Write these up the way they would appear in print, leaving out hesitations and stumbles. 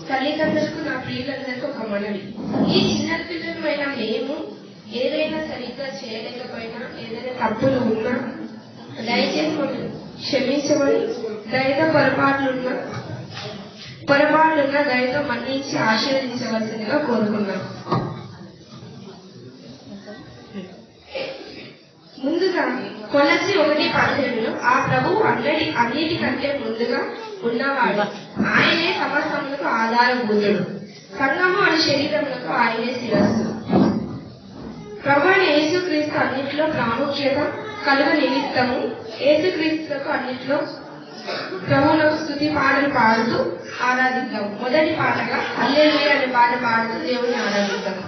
తల్లిదండ్రులకు, నా ప్రియులందరికీ ఒక మనవి. ఈ చిన్న పిల్లలమైన మేము ఏదైనా సరిగ్గా చేయలేకపోయినా, ఏదైనా తప్పులు ఉన్నా దయచేసి మమ్మల్ని క్షమించమని, దయతో పొరపాట్లున్న దయతో మన్నించి ఆశీర్వదించవలసిందిగా కోరుకున్నాం. ముందుగా కొలసి 1:17 ఆ ప్రభువు అన్నిటికంటే ముందుగా ఉన్నవాడు, ఆయనే సమస్తములకు ఆధారభూతుడు, సంఘము అని శరీరములకు ఆయనే శిరస్సు. ప్రభువైన యేసుక్రీస్తు అన్నింటిలో ప్రాముఖ్యత కలుగ నిమిత్తము యేసుక్రీస్తులకు అన్నింటిలో ప్రభువులకు స్తుతి పాటలు పాడుతూ ఆరాధిద్దాం. మొదటి పాటగా హల్లెలూయా అనే పాట పాడుతూ దేవుని ఆరాధిద్దాం.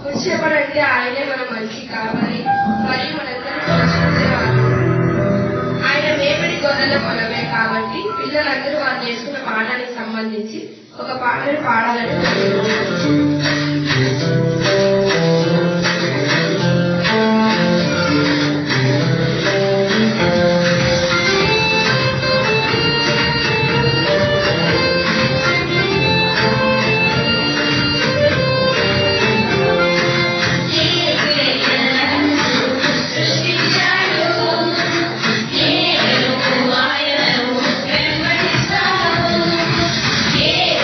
కూర్చోబడంటే ఆయనే మన మంచి కావాలి మరియు మనందరూ పోషించేవారు. ఆయన మేపడి గొర్రెల పొలమే కాబట్టి పిల్లలందరూ వారు నేర్చుకున్న పాఠానికి సంబంధించి ఒక పాటను పాడాలని Yeah.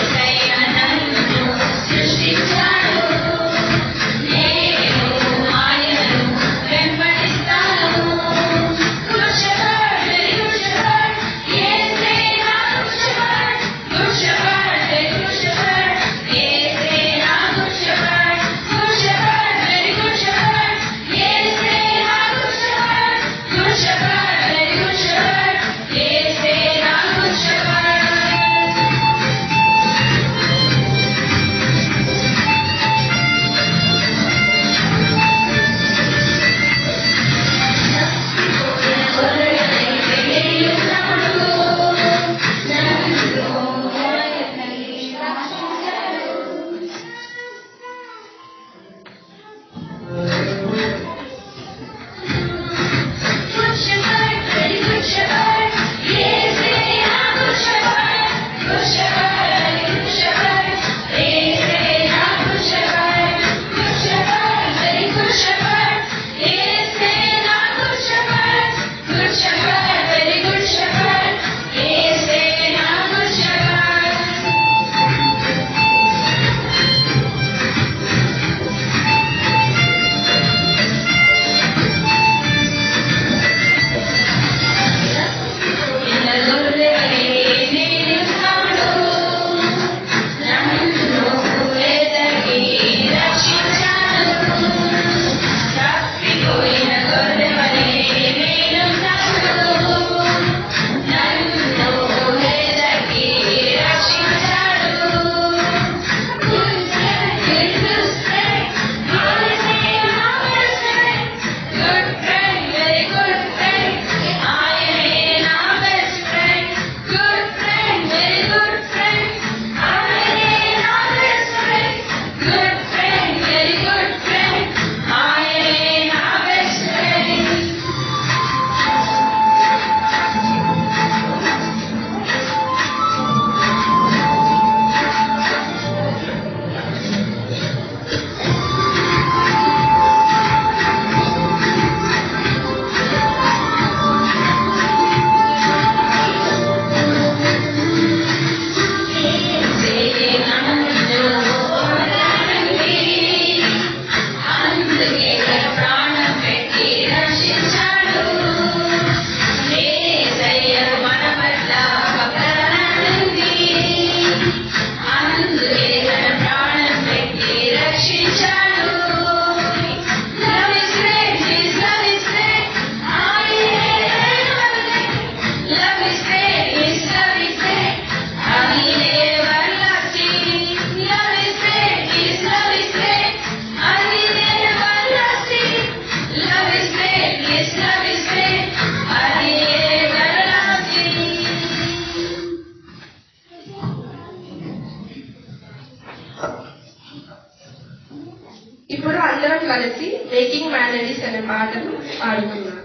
ఇప్పుడు అందరం కలిసి మేకింగ్ మెలడీస్ అనే పాటను పాడుకున్నాం.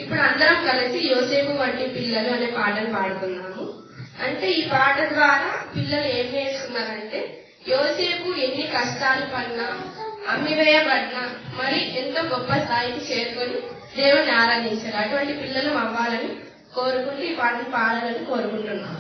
ఇప్పుడు అందరం కలిసి యోసేపు వంటి పిల్లలు అనే పాటను పాడుకున్నాము. అంటే ఈ పాట ద్వారా పిల్లలు ఏం నేర్చుకున్నారంటే, యోసేపు ఎన్ని కష్టాలు పడినా, అమ్మివేయబడినా మరి ఎంతో గొప్ప స్థాయికి చేరుకొని దేవుని ఆరాధించారు. అటువంటి పిల్లలు అవ్వాలని కోరుకుంటూ ఈ పాటను పాడాలని కోరుకుంటున్నాము.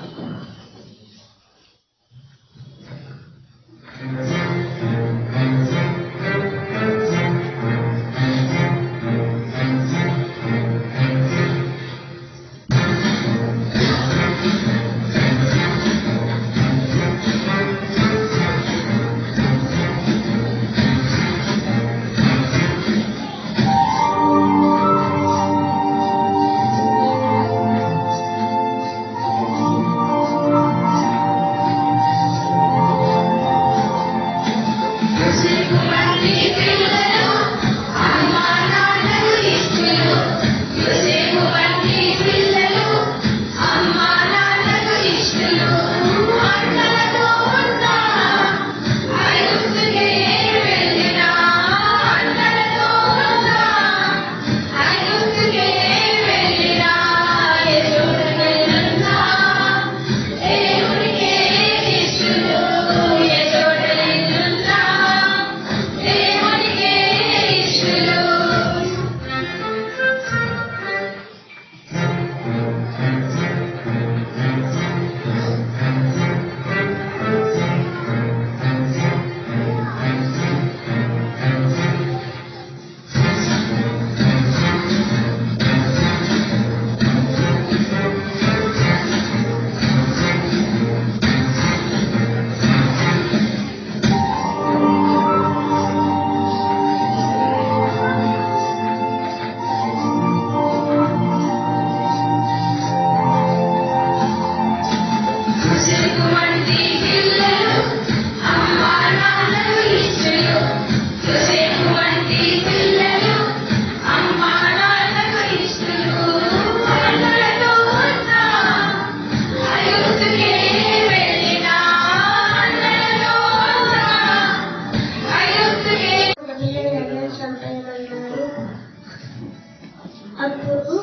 అప్పుడు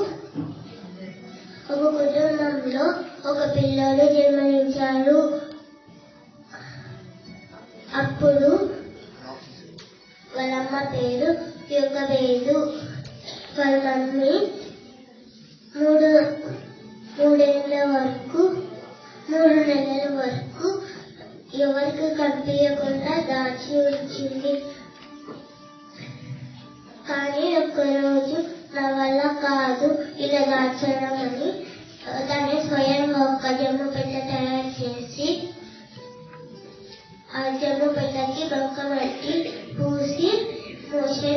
ఒక కుటుంబంలో ఒక పిల్లోడు జన్మనించాడు. అప్పుడు వాళ్ళమ్మ పేరు యోగవేలు. వాళ్ళ మమ్మీ 3 నెలల వరకు ఎవరికి కనిపించకుండా దాచి ఉంచింది. కానీ ఒక్కరోజు నా వల్ల కాదు ఇలా దాచడం అని తనే స్వయంగా ఒక జమ్ము పెట్ట తయారు చేసి ఆ జమ్ము పెట్టకి డొక్క పెట్టి పూసి మోసే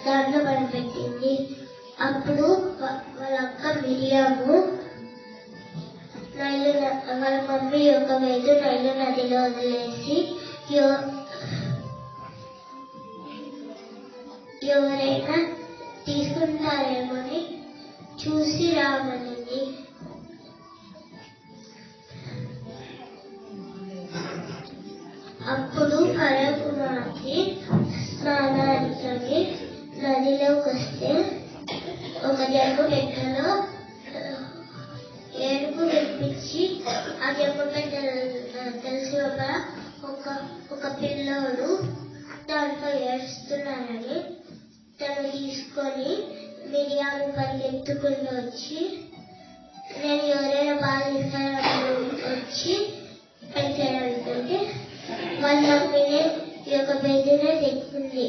దాంట్లో పనిపెట్టింది. అప్పుడు వాళ్ళ అక్క మిరియాము వాళ్ళ మమ్మీ ఒక వేలు నైలు నదిలో వదిలేసి ఎవరైనా తీసుకుంటారేమోని చూసి రామనింది. అప్పుడు కన్యాకుమారికి స్నానానికి నదిలోకి వస్తే ఒక జంబు పెట్టెలో ఏడుపు వినిపించి ఆ జంబు పెట్టె తెలిసి ఒక పిల్లోడు దాంట్లో ఏడుస్తున్నానని తను తీసుకొని మిరియాము పరిగెత్తుకుని వచ్చి నేను ఎవరైనా బాగా వచ్చి పనిచేయాలనుకుంటే వాళ్ళ మమ్మీనే ఈ యొక్క బెదిరే తెచ్చింది.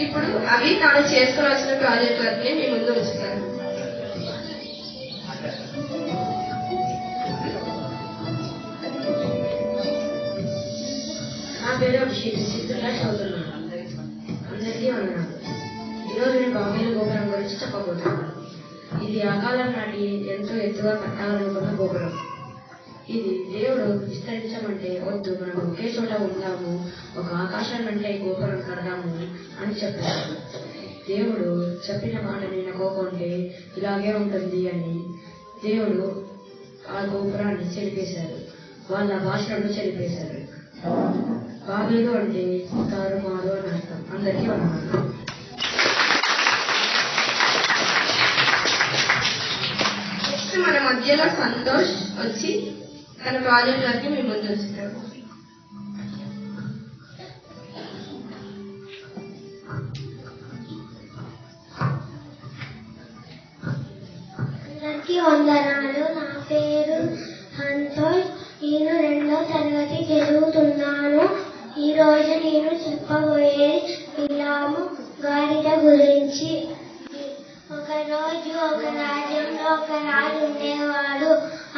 ఇప్పుడు అవి తాను చేసుకుని వచ్చిన ప్రాజెక్ట్ వర్క్ని మీ ముందు ఉంచుతాను. నా పేరు అభిషేక్, 6th క్లాస్ చదువుతున్నాను. అందరికీ వందనాలు. ఈరోజు నేను బాంబేల గోపురం గురించి చెప్పబోతున్నాను. ఇది ఆ కాలం నాటి ఎంతో ఎత్తుగా కట్టాలనుకున్న గోపురం. ఇది దేవుడు విస్తరించమంటే వద్దు, మనం ఒకే చోట ఉందాము, ఒక ఆకాశం అంటే గోపురం కడదాము అని చెప్పారు. దేవుడు చెప్పిన మాట వినకోకుంటే ఇలాగే ఉంటుంది అని దేవుడు ఆ గోపురాన్ని చెరిపేశారు. వాళ్ళ భాషలను చెరిపేశారు. బాబేలు అంటే తారుమారు అని అర్థం. అందరికీ వందనాలు. మన మధ్యలో సంతోష్ వచ్చి తన ప్రాజెక్ట్ వర్క్ మీ ముందు ఉంచుతాడు. అందరికీ వందనాలు. నా పేరు సంతోష్. నేను 2వ తరగతి చదువుతున్నాను. ఈ రోజు నేను చెప్పబోయేది బిలాము గాడిద గురించి. ఒకరోజు ఒక రాజ్యంలో ఒక రాజు ఉండేవాడు.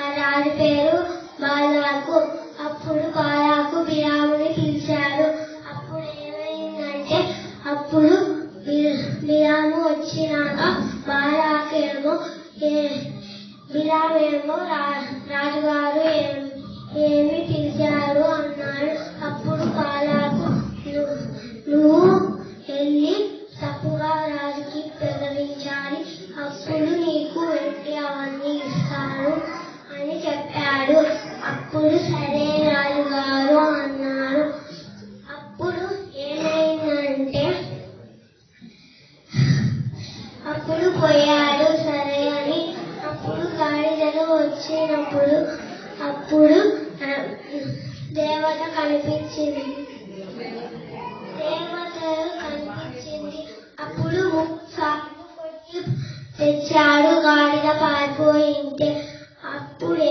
ఆ రాజు పేరు బాలాకు. అప్పుడు బాలాకు బిలాముని పిలిచాడు. అప్పుడు ఏమైందంటే అప్పుడు బిలాము వచ్చినాక బాలాకేమో బిలామేమో రాజుగారు ఏమి పిలిచారు అన్నాడు. అప్పుడు బాలాకు నువ్వు వెళ్ళి తప్పుగా రాజుకి ప్రకటించాలి, అప్పుడు నీకు వెండి అవన్నీ ఇస్తాను అని చెప్పాడు. అప్పుడు సరే రాజుగారు అన్నారు. అప్పుడు ఏమైందంటే అప్పుడు పోయాడు సరే అని. అప్పుడు గాడిదలు వచ్చినప్పుడు అప్పుడు దేవత కనిపించింది. అప్పుడు కొట్టి తెచ్చాడు. గాడిద పారిపోయింటే అప్పుడు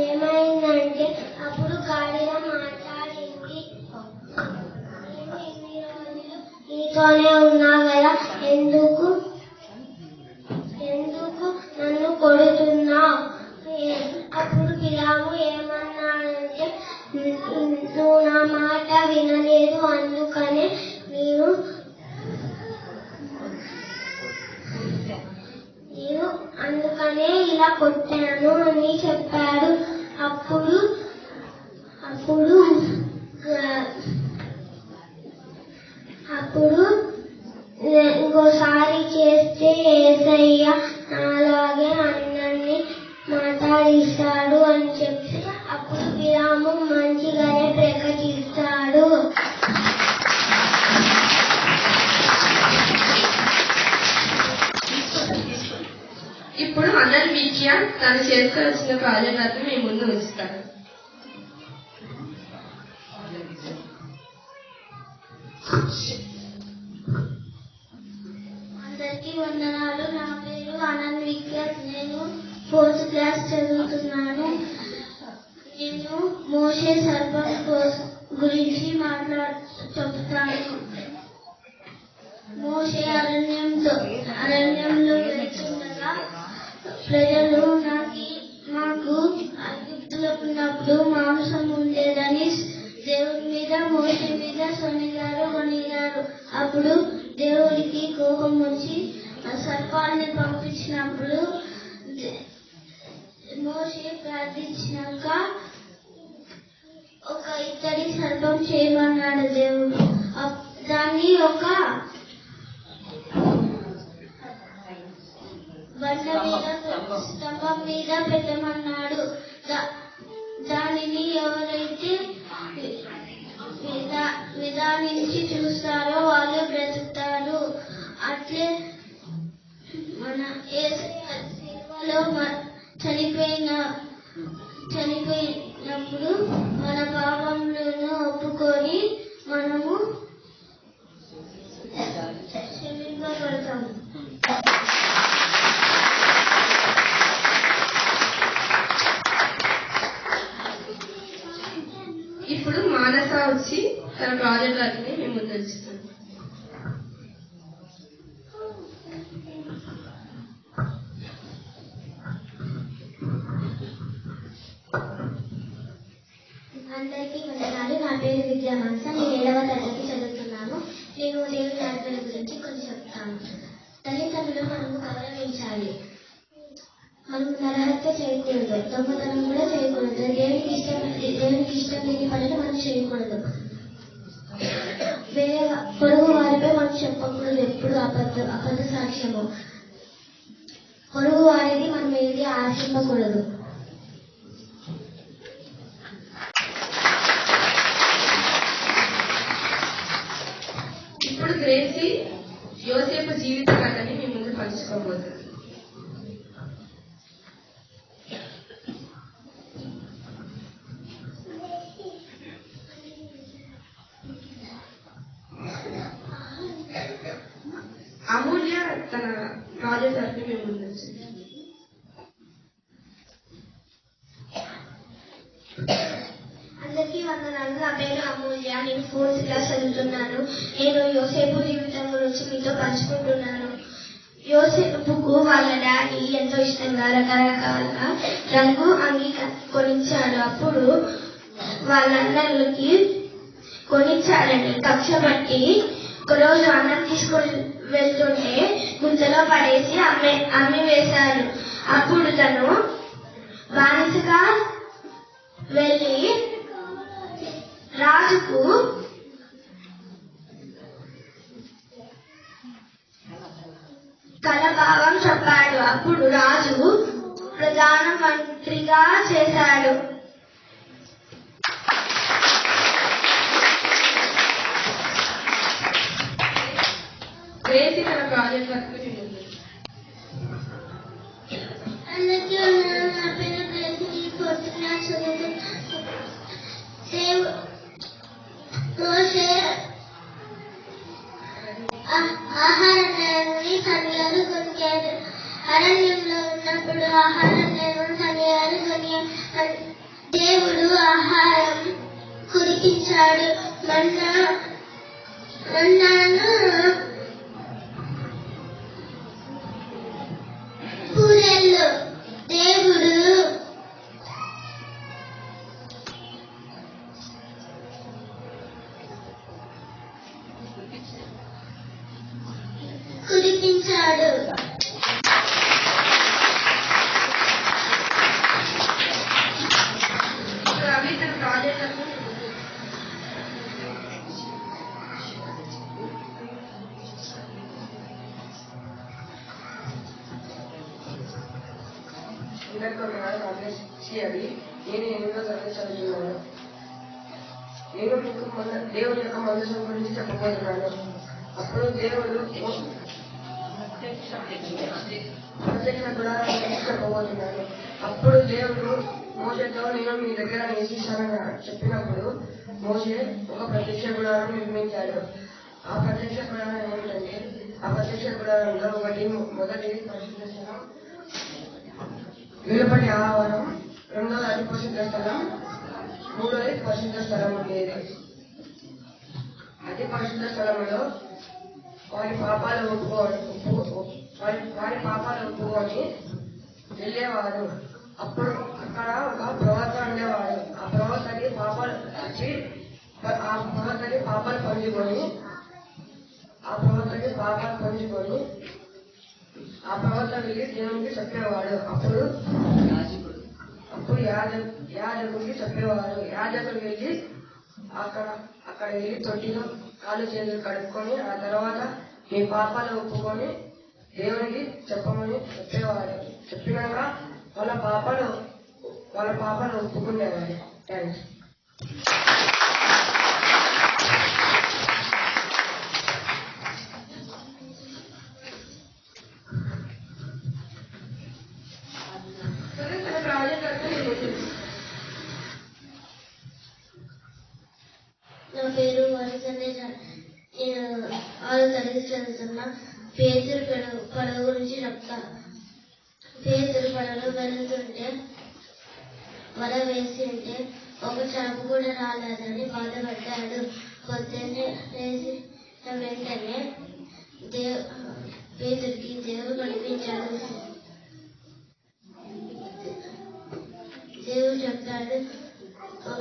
ఏమైందంటే అప్పుడు గాడిద మాట్లాడింది. ఇన్ని రోజులు నీతోనే ఉన్నా కదా, ఎందుకు నన్ను కొడుతున్నావు? అప్పుడు బిలాము ఏమన్నాడంటే నువ్వు నా మాట వినలేదు, అందుకనే నేను ఇలా కొట్టాను అని చెప్పాడు. అప్పుడు ఇంకోసారి చేస్తే యేసయ్య నాలాగే అందరినీ మాట్లాడిస్తాడు అని చెప్పి అప్పుడు బిలాము మంచిగానే ప్రకటిస్తాడు. ఇప్పుడు అన్నల్ విద్య తను చేసుకోవాల్సిన ప్రాజెక్టులను మీ ముందు ఉంచుతారు. అందరికీ వందనాలు. నా పేరు అనంవిక. నేను 4th క్లాస్ చదువుతున్నాను. నేను మోషే సర్పం గురించి చెప్తాను. మోషే అరణ్యంలో వెళ్తుండగా ప్రజలు మాకు ఐగుప్తులో ఉన్నప్పుడు మాంసం ఉండేదని దేవుడి మీద మోషే మీద కొనిగారు. అప్పుడు దేవుడికి కోపం వచ్చి సర్పాన్ని పంపించినప్పుడు మోషే ప్రార్థించినాక ఒక ఇత్తడి సర్పం చేయమన్నాడు దేవుడు. దాన్ని ఒక బండ మీద స్తంభం మీద పెట్టమన్నాడు. దానిని ఎవరైతే విధానించి చూస్తారో వాళ్ళు బ్రతుకుతారు. అట్లే మన సినిమాలో చనిపోయినప్పుడు మన పాపములను ఒప్పుకొని మనము క్షమింపబడతాము. ఇప్పుడు మానస వచ్చి తన ప్రాజెక్ట్ వర్క్ని మేము ముందుంచుతాం. అందరికీ వందనాలు. నా పేరు విద్యా మానస. నేను 7వ తరగతి చదువుతున్నాను. నేను దేవుని ఆజ్ఞల గురించి కొంచెం చెప్తాను. తల్లిదండ్రులు మనము గౌరవించాలి. మనం నరహత్య చేయకూడదు, దొంగతనం కూడా చేయకూడదు, దేవునికి ఇష్టం లేని పనులు మనం చేయకూడదు. పొరుగు వారిపై మనం చెప్పకూడదు ఎప్పుడు అబద్ధ సాక్ష్యము. పొరుగు వారిని మనం ఏది ఆశింపకూడదు. ఇప్పుడు గ్రేసి యోసేపు జీవిత కథని మీ ముందు పంచుకోబోతుంది. అమూల్య తన ప్రాజెక్ట్ వర్క్ మీ ముందు వచ్చింది. అందరికీ వందనాలు. నా పేరు అమూల్య. నేను 4th క్లాస్ చదువుతున్నాను. నేను యోసేపు జీవితం గురించి మీతో పంచుకుంటున్నాను. యోసేపుకు వాళ్ళ డాడీ ఎంతో ఇష్టంగా రకరకాల రంగు అంగీ కొనిచ్చాడు. అప్పుడు వాళ్ళందరికి కొనిచ్చాడని కక్ష పట్టి ఒకరోజు అన్నం తీసుకొని వెళ్తుంటే గుంతలో పడేసి అమ్మి వేశాడు. అప్పుడు తను బానిసగా వెళ్ళి రాజుకు కలభావం చెప్పాడు. అప్పుడు రాజు ప్రధాన మంత్రిగా చేశాడు. గ్రేసి తన ప్రాజెక్ట్ వర్క్ అందరికీ నా పేరు గ్రేసి. 4th క్లాస్ మోషే ఆహారం లేని సమయాలు కొనియాడు. అరణ్యంలో ఉన్నప్పుడు ఆహారం లేని సమయాలు కొనియాడు. దేవుడు ఆహారం కురిపించాడు. మన్నాను పూరెళ్ళు దేవుడు కురిపించాడు. రవి తన ప్రాజెక్ట్ అది నేను 8వ తరగతి చదువుతున్నాను. నేను మీకు దేవుని యొక్క మందసం గురించి చెప్పబోతున్నాను. అప్పుడు దేవుడు ప్రత్యక్ష గుడారం గురించి చెప్పబోతున్నాను. అప్పుడు దేవుడు మోషేతో నేను మీ దగ్గర నివసిస్తానని చెప్పినప్పుడు మోషే ఒక ప్రత్యక్ష గుడారం నిర్మించాడు. ఆ ప్రత్యక్ష గుడారం ఏమిటంటే ఆ ప్రత్యక్ష గుడారంలో మొదటి పరిశుద్ధ స్థలం, వెలుపటి ఆవరణం, రెండోది అతి పరిశుద్ధ స్థలం, మూడోది పరిశుద్ధ స్థలం ఉండేది. అతి పరిశుద్ధ స్థలంలో వారి పాపాలు ఒప్పుకొని వెళ్ళేవారు. అప్పుడు అక్కడ ఒక ప్రవక్త ఉండేవాడు. ఆ ప్రవక్తకి పాపాలు పంచుకొని ఆ ప్రవక్త వెళ్ళి దేవునికి చెప్పేవాడు. అప్పుడు యాజకుడికి చెప్పేవాడు. యాజకుడు వెళ్ళి అక్కడ వెళ్ళి తొట్టిలో కాళ్ళు చేతులు కడుక్కొని ఆ తర్వాత మీ పాపాలు ఒప్పుకొని దేవునికి చెప్పమని చెప్పేవాడు. చెప్పినాక వాళ్ళ పాపాలు ఒప్పుకునేవాడు. థ్యాంక్స్. నా పేరు వరసనే. నేను 6వ తరగతి చదువుతున్నా. పేతురు పడవ గురించి చెప్తా. పేతురు పడవలో వెళ్తుంటే వల వేసి ఉంటే ఒక చేప కూడా రాలేదని బాధపడ్డాడు. పొద్దున్నే లేచిన వెంటనే పేతురికి దేవుడు కనిపించాడు. దేవుడు చెప్పాడు,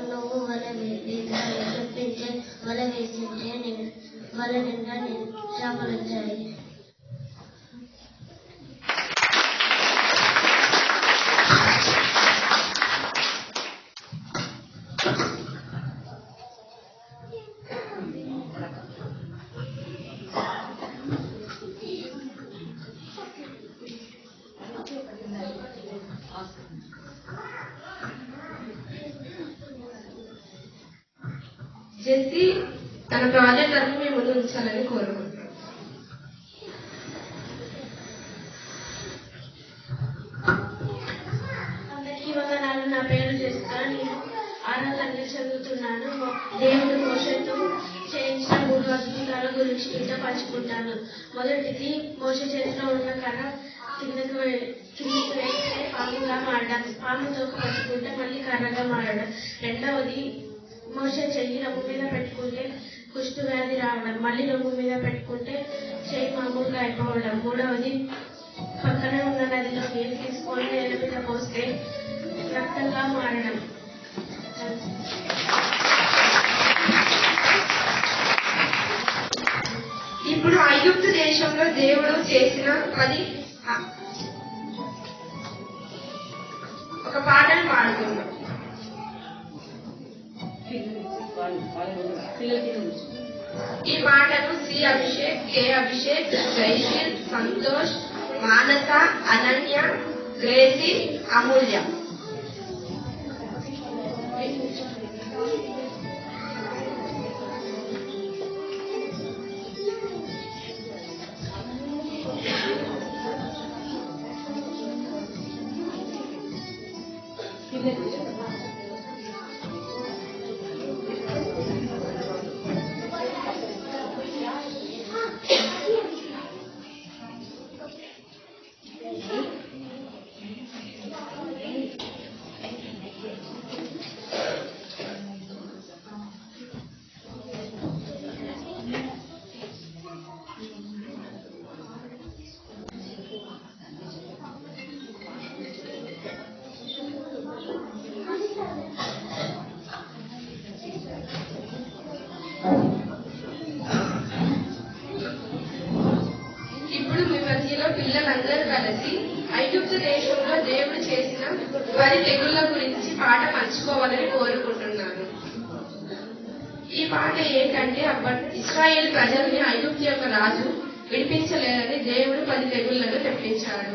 నువ్వు చెప్పింటే వల వేసింటే వల నిండా చేపలు వచ్చాయి. జెస్సీ తన ప్రాజెక్ట్ వర్క్ మీ ముందు ఉంచాలని కోరుకుంటున్నాను. అందరికీ వందనాలు. నా పేరు జెస్సా. నేను 6వ తరగతి చదువుతున్నాను. దేవుడు మోషేతో చేయించిన 3 అద్భుతాల గురించి మీతో పంచుకుంటాను. మొదటిది, మోషే చేతిలో ఉన్న కర్ర కిందకి వేస్తే పాముగా మారడం, పాముతో పట్టుకుంటే మళ్ళీ కర్రగా మారడం. రెండవది, మోషే చెయ్యి రొమ్ము మీద పెట్టుకుంటే కుష్టు వ్యాధి రావడం, మళ్ళీ రొమ్ము మీద పెట్టుకుంటే చెయ్యి మామూలుగా అయిపోవడం. మూడవది, పక్కనే ఉన్న నదిలో నీరు తీసుకొని నేల మీద పోస్తే రక్తంగా మారడం. ఇప్పుడు ఐగుప్తు దేశంలో దేవుడు చేసిన 10 ఒక పాటను పాడుతున్నాం. ఈ పాటను సి అభిషేక్, కే అభిషేక్, జైశీల్, సంతోష్, మానస, అనన్య, గ్రేసి, అమూల్య. పిల్లలందరూ కలిసి ఐగుప్తు దేశంలో దేవుడు చేసిన 10 తెగుళ్ల గురించి పాట పంచుకోవాలని కోరుకుంటున్నాను. ఈ పాట ఏంటంటే, ఇశ్రాయేల్ ప్రజల్ని ఐగుప్తు యొక్క రాజు విడిపించలేరని దేవుడు 10 తెగుళ్లను తెప్పించాడు.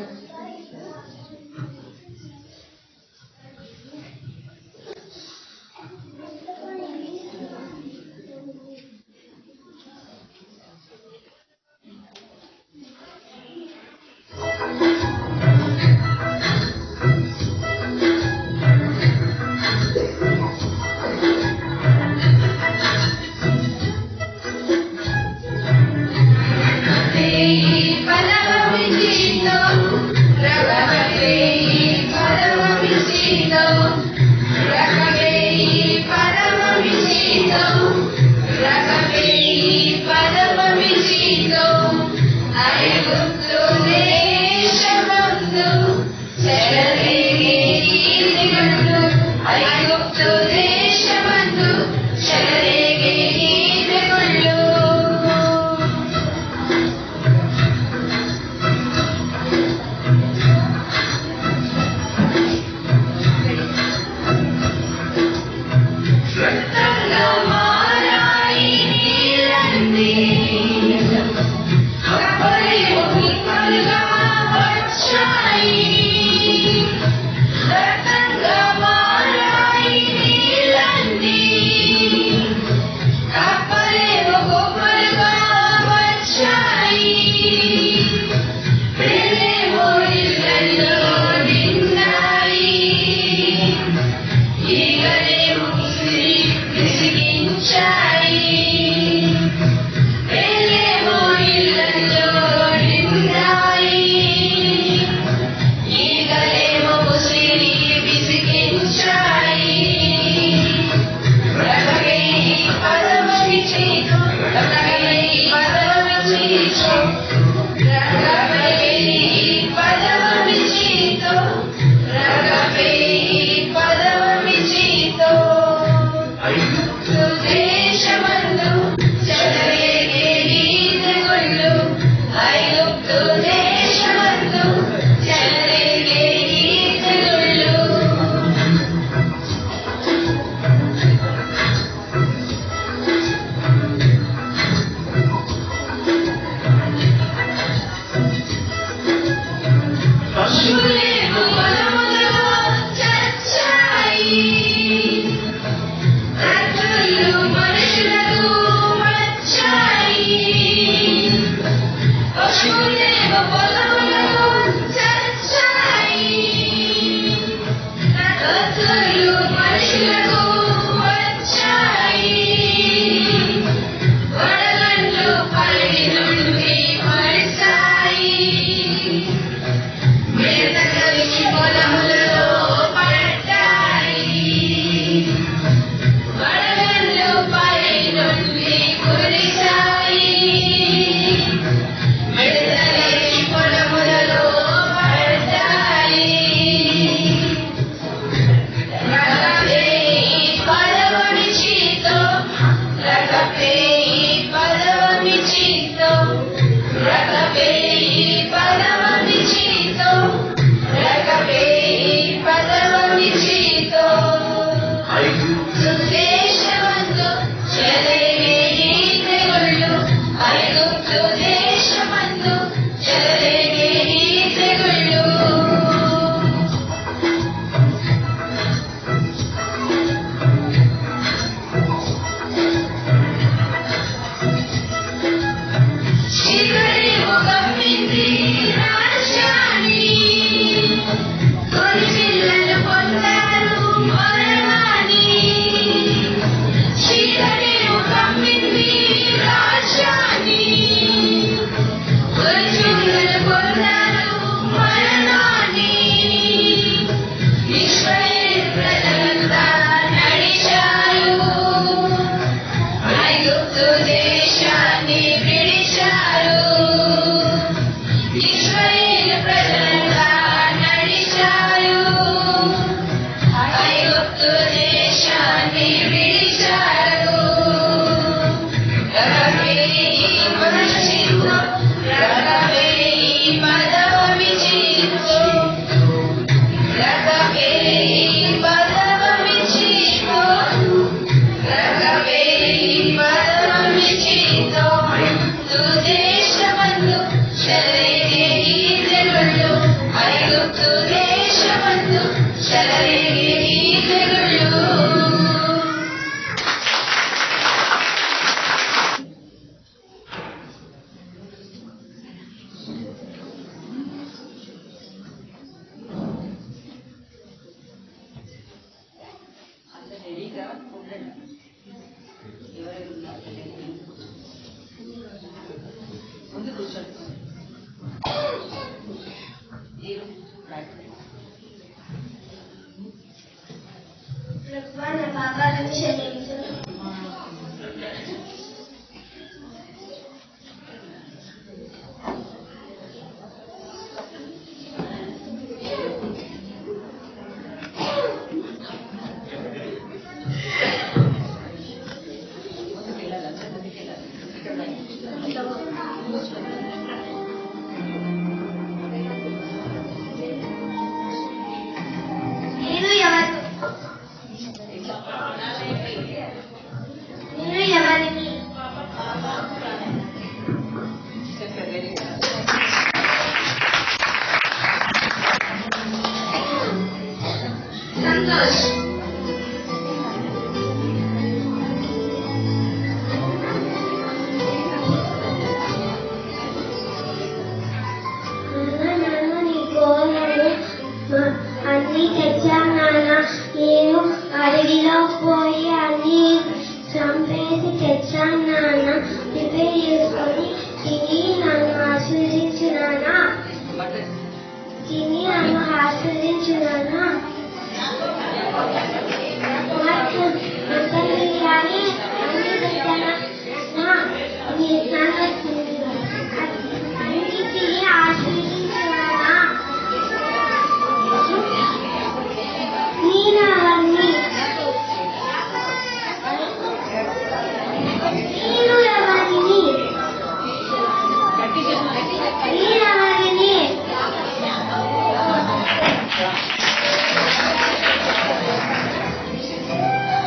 నీలవాణిని.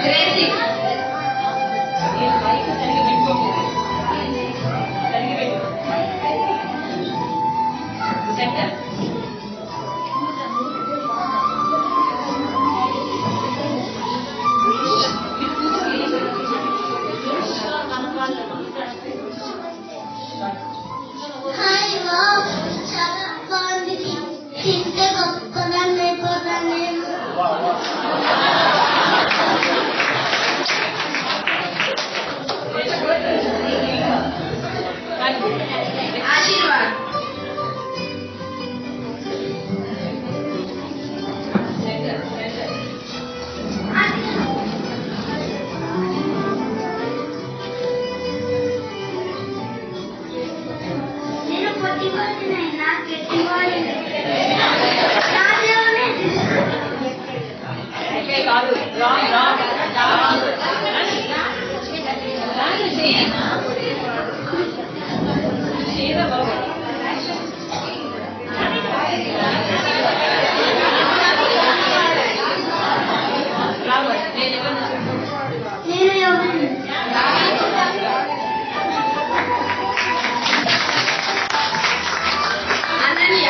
గ్రేసీ. హాయ్ వావ్, చాలా బాగుంది. తింటే గొప్పదాన్ని అయిపోతాను నేను. ఆశీర్వాద్. నేను పొట్టివాడినైనా గట్టివాడిని. నాలోనే నేను ఎవరిని? అనన్య.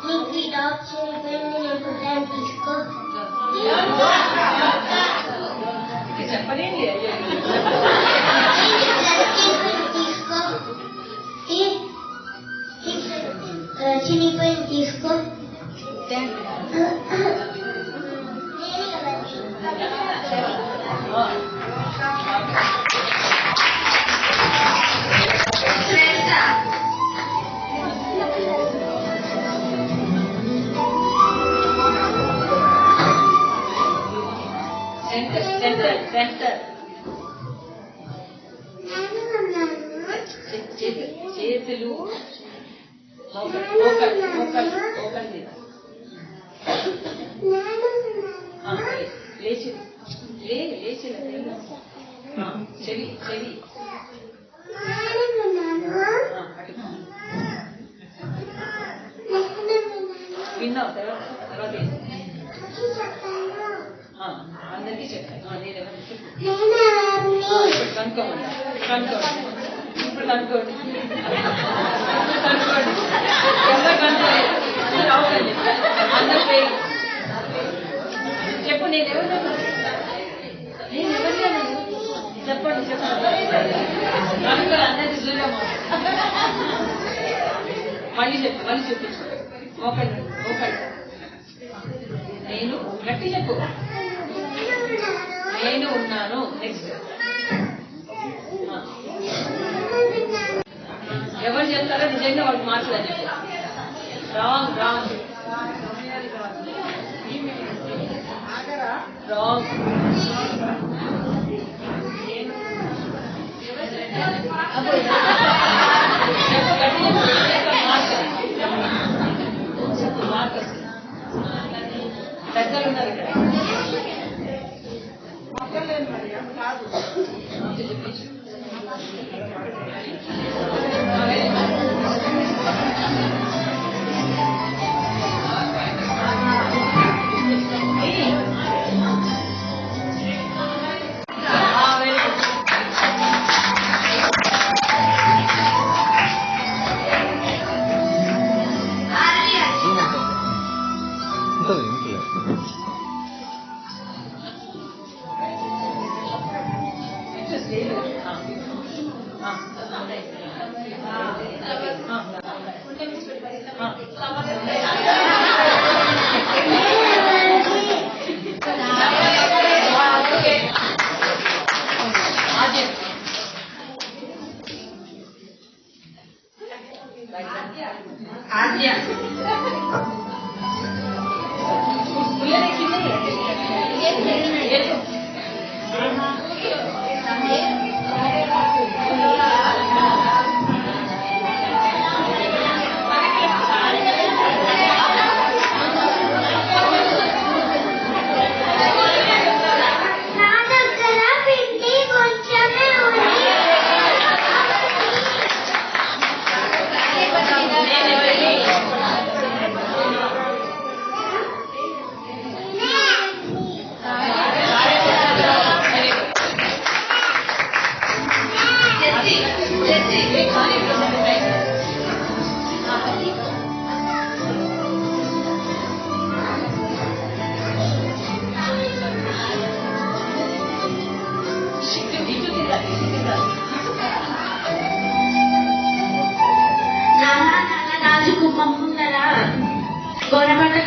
నీకు ఈ డాగ్ చేయబోయింది. నేను ఫుడ్ తీసుకో. తీసుకో. చినిపోయింది తీసుకో. శ్రేష్ఠ. చేతులు లేచి లేచి చెవి చెవి విన్నావు తర్వాత అందరికీ చెప్పాను నేనేమన్నా ఇప్పుడు కనుక్కోమన్నా కనుక్కోండి ఇప్పుడు కనుక్కోండి కనుక్కోండి ఎవరు కనుక్కోండి అందరూ అవుతుంది అందరూ పేరు చెప్పు నేను ఎవరు చెప్పండి చెప్పండి కనుక్కోండి అందరికీ దూరం మళ్ళీ చెప్పు మళ్ళీ చూపించు ఒకటి ఒకటి నేను గట్టి చెప్పు నేను ఉన్నాను నెక్స్ట్ ఎవరు చెప్తారో నిజంగా వాళ్ళకి మార్కులు అని చెప్పి రాంగ్ రాంగ్ రాంగ్ పెద్దలు ఉన్నారు ఇక్కడ ఆద్య.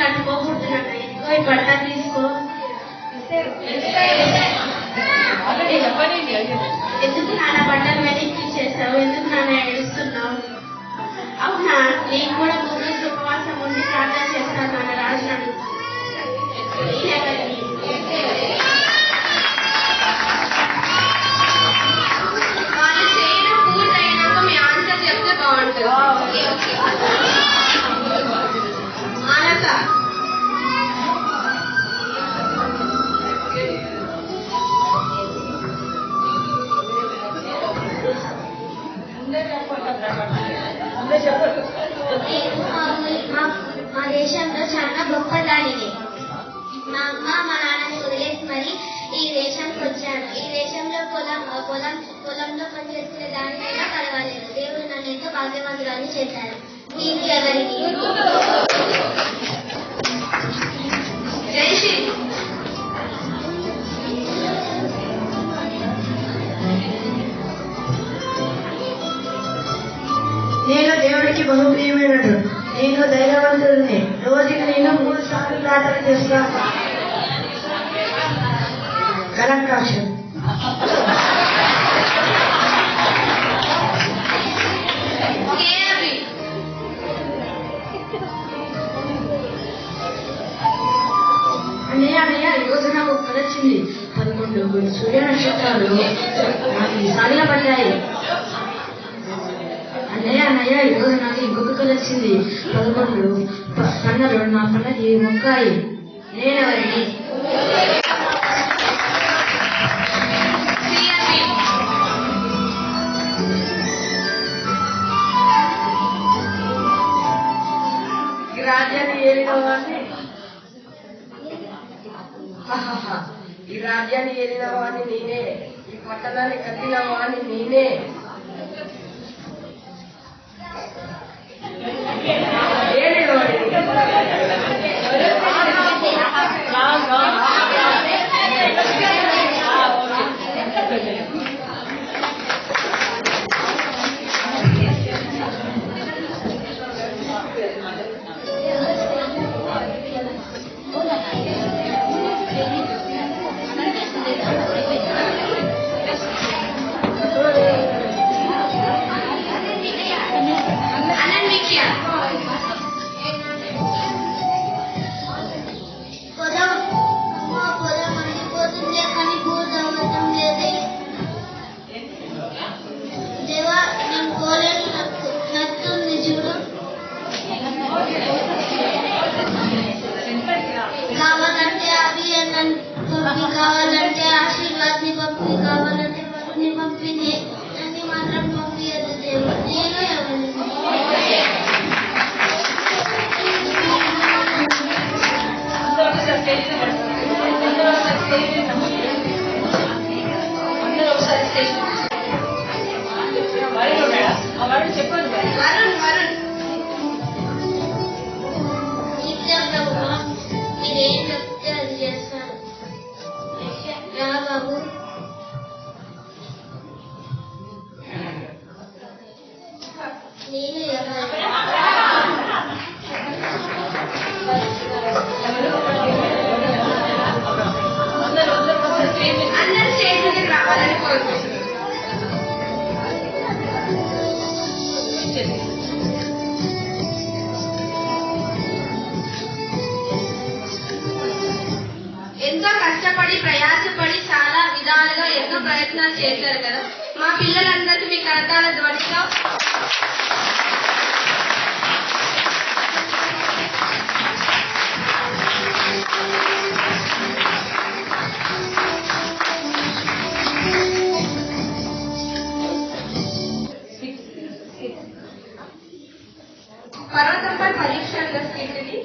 కట్టుకోకూడదు నాన్న. ఇదిగో ఈ బట్ట తీసుకో. ఎందుకు నాన్న బట్టలు వెనక్కి ఇచ్చేసావు? ఎందుకు నాన్న ఏడుస్తున్నావు? అవునా, నేను కూడా 3 రోజులు ఉపవాసం ఉండి ప్రార్థన చేస్తాను నాన్న. రాజు వాళ్ళు చేయడం పూర్తయినాక మీ ఆన్సర్ చెప్తే బాగుంటుంది. మానస మా దేశంలో చాలా గొప్పదానిని. మా అమ్మ మా నాన్నని వదిలేసి మరి ఈ దేశానికి వచ్చాను. ఈ దేశంలో పొలంలో పనిచేసుకునే దానికైనా పర్వాలేదు. దేవుడు నన్ను ఎంతో భాగ్యవంతురాన్ని చేశారు. నీకు ఎవరిని? జైశ్రీ నేను దేవుడికి బహుప్రియమైనడు. నేను ధైర్యవంతుడిని. రోజుకి నేను 3 సార్లు ప్రార్థన చేస్తాను. Correct option. అన్నయ్య ఈరోజు నాకు ఒక కథ వచ్చింది. 11 సూర్య నక్షత్రాలు నాకు సాగిలపడ్డాయి. అన్నయ్య ఈరోజు నాకు ఇంకొక కథ వచ్చింది. 11 పన్నలు నా పన్నకి మొక్కాయి. నేనెవరిని? ఈ రాజ్యాన్ని ఏలిన వాడిని ఈ రాజ్యాన్ని ఏలిన వాడిని నేనే. ఈ పట్టణాన్ని కట్టిన వాడిని నేనే. కావాలంటే ఆశీర్వాద్ని పంపి, కావాలంటే పప్పుని పంపి, అన్ని మాత్రం పంపించదు దేవుడు. నేను ఎవరిని? నిత్యం ప్రభువా, మీరేం చెప్తే అది చేస్తాను. రా బాబు. నేను ఎవరు? అందరూ స్టేజ్ రావాలని కోరుకుంటున్నాను. ఎంతో కష్టపడి ప్రయాసపడి చాలా విధాలుగా ఎన్నో ప్రయత్నాలు చేశారు కదా. మా పిల్లలందరికీ మీ కరతాళ ధ్వనితో పర్వతంపై పరీక్ష అన్న స్థితిని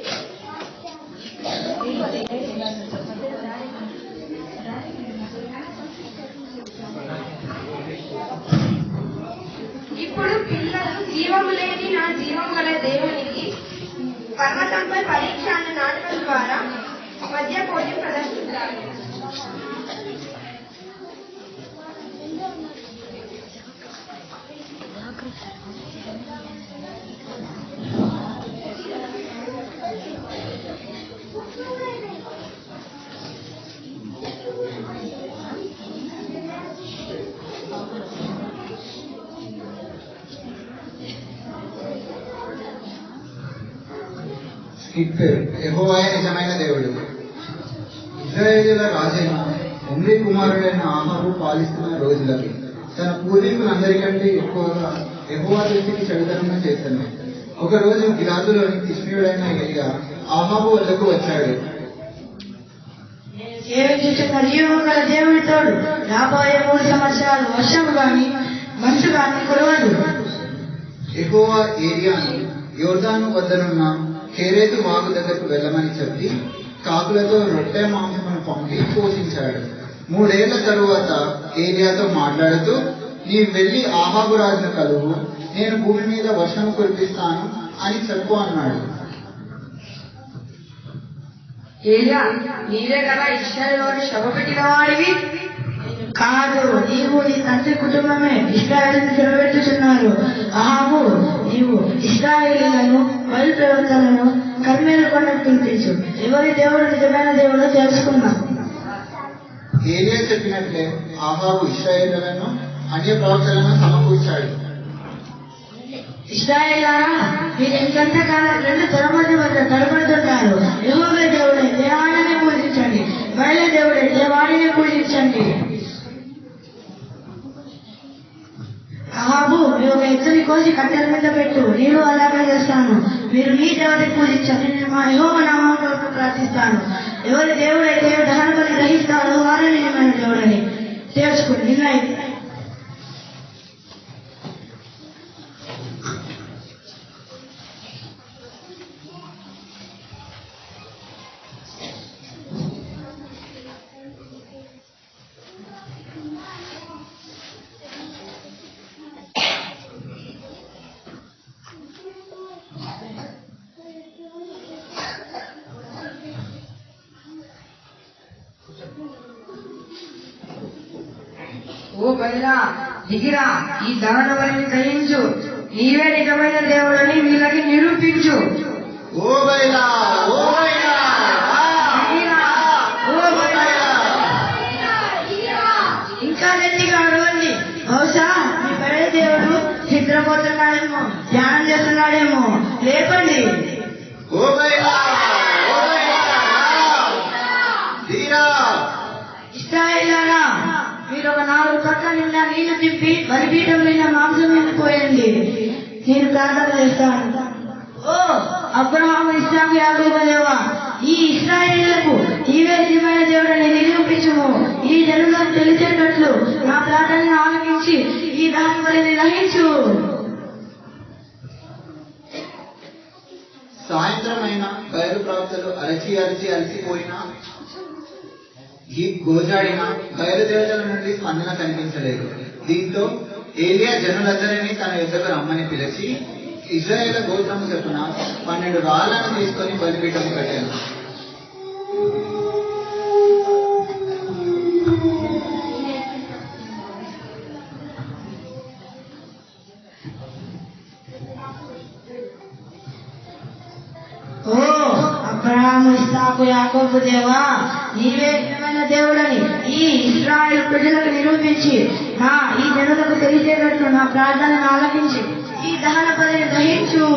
ఇప్పుడు పిల్లలు జీవము లేని నా జీవం గల దేవునికి పర్వతంపై పరీక్ష అన్న నాటకం ద్వారా మధ్య పోటీ ప్రదర్శిస్తారు. హిట్ పేరు యెహోవాయే నిజమైన దేవుడు. ఇశ్రాయేలీయుల రాజైన ఒమ్రీ కుమారుడైన ఆహాబు పాలిస్తున్న రోజులకి తన పూర్వీకులందరికంటే ఎక్కువగా యెహోవా దృష్టికి చెడుతనంగా చేశాను. ఒక రోజు గిలాదులోని తిష్మీయుడైన ఎలియా ఆహాబు వద్దకు వచ్చాడు. జీవగల దేవుడి తోడు రాబోయే 3 సంవత్సరాలు వర్షం గాని మంచు గాని కురవదు. యెహోవా ఏలియాను యోర్దాను వద్దనున్న కెరేతు వాగు దగ్గరకు వెళ్ళమని చెప్పి కాకులతో రొట్టె మాంసమును పంపి పోషించాడు. 3 ఏళ్ల తరువాత ఏలియాతో మాట్లాడుతూ, నీవు వెళ్లి ఆహాబు రాజును కలువు, నేను భూమి మీద వర్షం కురిపిస్తాను అని చెప్పు అన్నాడు. ఏలియా, నీవే కదా ఇశ్రాయేలును శవపెట్టిన వాడివి? కాదు, నీవు నీ తండ్రి కుటుంబమే ఇశ్రాయేలును చెరబెట్టుచున్నారు. ఆహాబు, నీవు ఇశ్రాయేలీయులను బయలు ప్రవక్తలను కర్మేలు కొండకు పిలిపించు, ఎవరి దేవుడు నిజమైన దేవుడో తెలుసుకున్నాం. ఏలియా చెప్పినట్లే ఆహాబు ఇశ్రాయేలులను అన్య ప్రవక్తలను సమకూర్చాడు. ఇశ్రాయేలారా, మీరు ఇంకెంతకాలం 2 తరముల వద్ద తరబడుతుంటారు. యెహోవా దేవుడైతే ఆయననే పూజించండి, బయలు దేవుడైతే వాడిని పూజించండి. ఆహాబు, మీరు ఒక ఎత్తుని కోసి కట్టెల మీద పెట్టు, నేను అలాగే చేస్తాను. మీరు మీ దేవుడిని పూజించండి, నేను మా యెహోవా నామం కొరకు ప్రార్థిస్తాను. ఎవరి దేవుడైతే దహన బలి గ్రహిస్తాడో వారే నిజమైన దేవుడని తెలుసుకుని నిర్ణయం. ఓ బయలా, దిగిరా, ఈ దహన బలిని గ్రహించు, నీవే నిజమైన దేవుడని వీళ్ళకి నిరూపించు. ఓ బయలా, ఓ బయలా, ఇంకా గట్టిగా అడవండి. బహుశా మీ పడే దేవుడు నిద్రపోతున్నాడేమో, ధ్యానం చేస్తున్నాడేమో. లేపండి. ఓ బయలా, ఓ బయలా, దిగిరా. ఇశ్రాయేలులారా, మీరు ఒక 4 పట్ల నిండా నీళ్లు తిప్పి బలిపీఠం మీద మాంసం ఎండిపోయండి. నేను ప్రార్థన చేస్తాను. ఓ అబ్రహాము, ఇస్సాకు, యాకోబు దేవా, ఈ ఇశ్రాయేలులకు నీవే నిజమైన దేవుడని నిరూపించుము. ఈ జనులకు తెలిసేటట్లు నా ప్రార్థనను ఆలకించి ఈ దహన బలిని గ్రహించు. సాయంత్రమైన బయలు ప్రవక్తలు అరచి అలసిపోయినా గోజాడిన బయలుదేవతల నుండి స్పందన కనిపించలేదు. దీంతో ఏలియా జనులందరినీ తన యుద్ధకు రమ్మని పిలిచి ఇశ్రాయేలు గోత్రము చొప్పున 12 రాళ్లను తీసుకొని బలిపీఠం కట్టాను. ఓ అబ్రహాము, ఇస్సాకు, యాకోబు దేవా, నీవే నిజమైన దేవుడని ఈ ఇశ్రాయేలు ప్రజలకు నిరూపించి ఈ జనులకు తెలిసేటట్లు నా ప్రార్థనను ఆలకించి ఈ దహన బలిని గ్రహించు.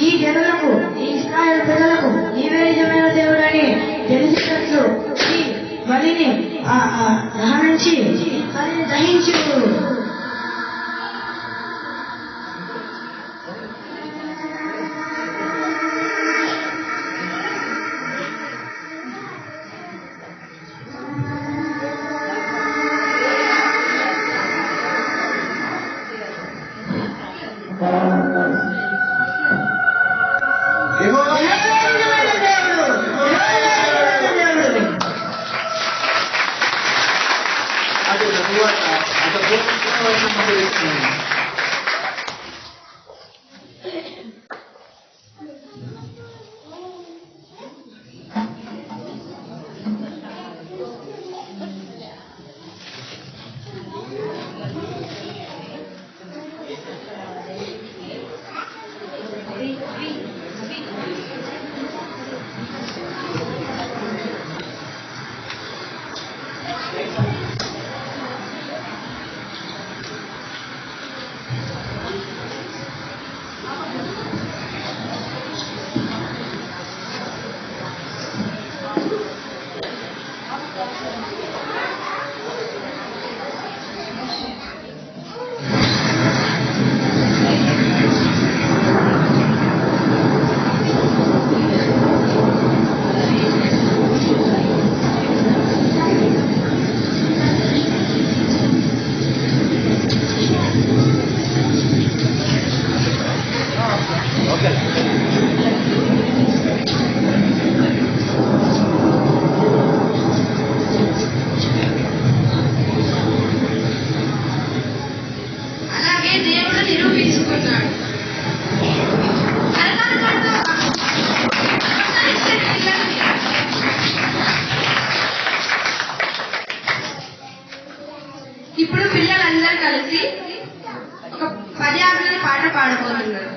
ఈ జనులకు, ఈ ఇశ్రాయేలు ప్రజలకు నీవే నిజమైన దేవుడని తెలిసినట్లు ఈ బలిని దహనించి బలిని దహించు. అలాగే దేవుడు నిరూపించుకున్నాడు. ఇప్పుడు పిల్లలందరూ కలిసి ఒక 10 ఆజ్ఞల పాట పాడబోతున్నారు.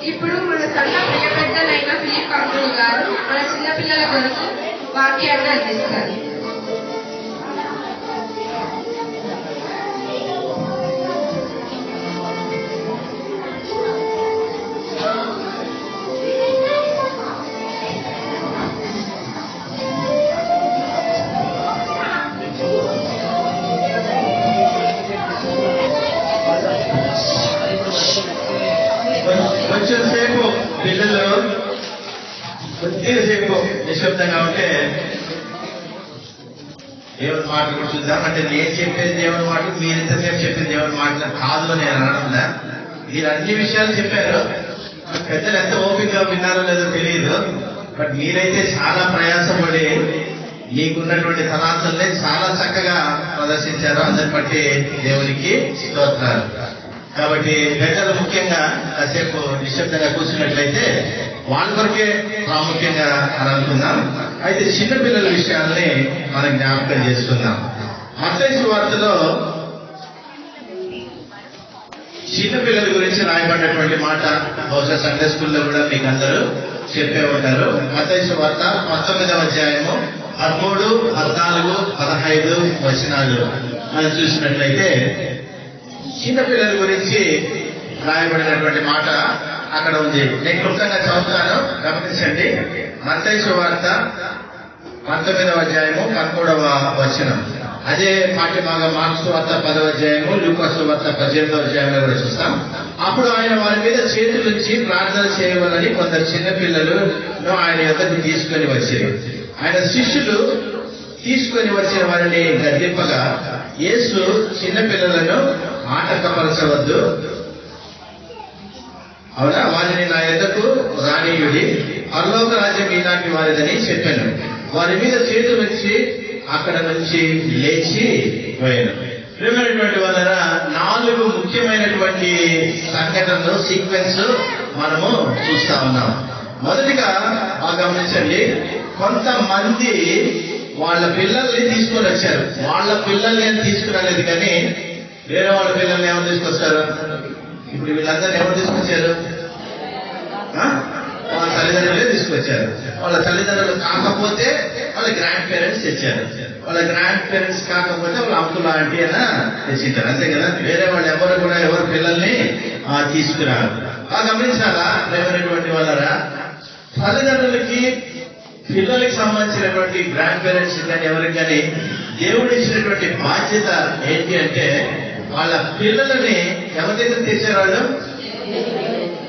ఇప్పుడు మన సంఘ ప్రియ పెద్దలైన ఫిలిప్ అంకుల్ గారు మన చిన్నపిల్లల కొరకు వాక్యాన్ని అందిస్తారు. కొంచెం సేపు పిల్లలు కొద్దిగా సేపు నిశ్శబ్దంగా ఉంటే దేవుని మాటలు కూడా చూద్దాం. అంటే నేను చెప్పేది దేవుని మాటలు, మీరు ఇంతసేపు చెప్పేది దేవుని మాటలు కాదు నేను అనడంలా. మీరు అన్ని విషయాలు చెప్పారు. పెద్దలు ఎంత ఓపికగా విన్నారో లేదో తెలియదు. బట్ మీరైతే చాలా ప్రయాసపడి మీకున్నటువంటి తలాంతుల్ని చాలా చక్కగా ప్రదర్శించారు. అందరి బట్టి దేవునికి స్తోత్రాలు. కాబట్టి పెద్దలు ముఖ్యంగా కాసేపు నిశ్శబ్దంగా కూర్చున్నట్లయితే వాళ్ళ కొరకే ప్రాముఖ్యంగా అని అనుకుందాం. అయితే చిన్నపిల్లల విషయాల్ని మనం జ్ఞాపకం చేసుకుందాం. మత్తయి సువార్తలో చిన్నపిల్లల గురించి రాయబడినటువంటి మాట బహుశా సండే స్కూల్లో కూడా మీకు అందరూ చెప్పే ఉంటారు. మత్తయి సువార్త 19వ అధ్యాయము 13, 14, 15 వచనాలు మనం చూసినట్లయితే చిన్నపిల్లల గురించి రాయబడినటువంటి మాట అక్కడ ఉంది. నేను క్లుప్తంగా చదువుతాను, గమనించండి. మత్తయి సువార్త 19వ అధ్యాయము 13వ వచనం. అదే పాఠ్యభాగం మార్క్స్ సువార్త 10వ అధ్యాయము, లూకా సువార్త 18వ అధ్యాయంలో కూడా చూస్తాం. అప్పుడు ఆయన వారి మీద చేతులుంచి ప్రార్థన చేయవాలని కొందరు చిన్నపిల్లలను ఆయన యొద్దకు తీసుకొని వచ్చారు. ఆయన శిష్యులు తీసుకొని వచ్చిన వారిని గద్దింపగా, యేసు చిన్నపిల్లలను ఆటంకపరచవద్దు, అవునా, వారిని నా యొద్దకు రానీయుడి, పరలోక రాజ్యం ఈనాటి వారిదని చెప్పాను. వారి మీద చేతులు వచ్చి అక్కడ నుంచి లేచి పోయాను. ప్రియమైనటువంటి వాళ్ళ 4 ముఖ్యమైనటువంటి సంఘటనలు, సీక్వెన్స్ మనము చూస్తా ఉన్నాం. మొదటిగా గమనించండి, కొంతమంది వాళ్ళ పిల్లల్ని తీసుకొని వచ్చారు. వాళ్ళ పిల్లల్ని అని తీసుకురాలేదు కానీ వేరే వాళ్ళ పిల్లల్ని ఎవరు తీసుకొస్తారు? ఇప్పుడు వీళ్ళందరినీ ఎవరు తీసుకొచ్చారు? వాళ్ళ తల్లిదండ్రులే తీసుకొచ్చారు. వాళ్ళ తల్లిదండ్రులు కాకపోతే వాళ్ళ గ్రాండ్ పేరెంట్స్ తెచ్చారు. వాళ్ళ గ్రాండ్ పేరెంట్స్ కాకపోతే వాళ్ళ అంకుల్ ఆంటీ అయినా తెచ్చింటారు, అంతే కదా. వేరే వాళ్ళు ఎవరు కూడా ఎవరు పిల్లల్ని తీసుకురారు. గమనించాలా ప్రేమైనటువంటి వాళ్ళరా, తల్లిదండ్రులకి పిల్లలకి సంబంధించినటువంటి గ్రాండ్ పేరెంట్స్ కానీ ఎవరికి కానీ దేవుడు ఇచ్చినటువంటి బాధ్యత ఏంటి అంటే, వాళ్ళ పిల్లలని ఎవరి దగ్గర తెచ్చారు? వాళ్ళు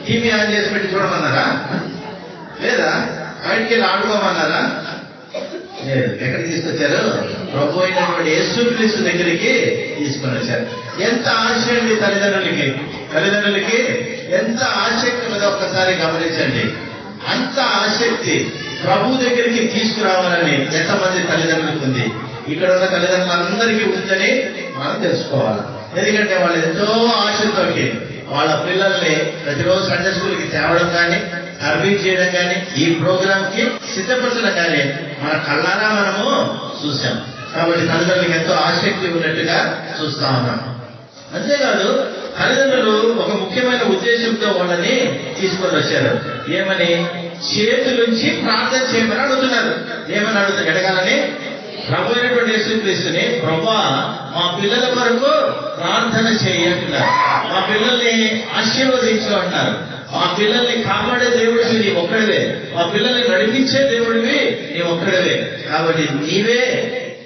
టీవీ ఆన్ చేసి పెట్టి చూడమన్నారా? లేదా బయటికి వెళ్ళి ఆడుకోమన్నారా? లేదు. ఎక్కడికి తీసుకొచ్చారు? ప్రభు అయినటువంటి యేసుక్రీస్తు దగ్గరికి తీసుకొని వచ్చారు. ఎంత ఆశ అండి తల్లిదండ్రులకి ఎంత ఆసక్తి మీద ఒక్కసారి గమనించండి. అంత ఆసక్తి ప్రభు దగ్గరికి తీసుకురావాలని ఎంతమంది తల్లిదండ్రులకు ఉంది? ఇక్కడ ఉన్న తల్లిదండ్రులందరికీ ఉందని మనం తెలుసుకోవాలి. ఎందుకంటే వాళ్ళు ఎంతో ఆశతోటి వాళ్ళ పిల్లల్ని ప్రతిరోజు సండే స్కూల్కి తేవడం కానీ, సర్వీస్ చేయడం కానీ, ఈ ప్రోగ్రామ్ కి సిద్ధపరచడం కానీ మన కళ్ళారా మనము చూసాం. కాబట్టి తల్లిదండ్రులకు ఎంతో ఆసక్తి ఉన్నట్టుగా చూస్తా ఉన్నాం. అంతేకాదు తల్లిదండ్రులు ఒక ముఖ్యమైన ఉద్దేశంతో వాళ్ళని తీసుకొని వచ్చారు. ఏమని? చేతులుంచి ప్రార్థన చేయమని అడుగుతున్నారు. ఏమని అడుగుతారు? అడగాలని ప్రభు అయినటువంటి యేసుక్రీస్తుని, ప్రభా మా పిల్లల కొరకు ప్రార్థన చేయంటున్నారు. మా పిల్లల్ని ఆశీర్వదించు అంటారు. మా పిల్లల్ని కాపాడే దేవుడివి నీ ఒక్కడివే, మా పిల్లల్ని నడిపించే దేవుడివి నీ ఒక్కడివే, కాబట్టి నీవే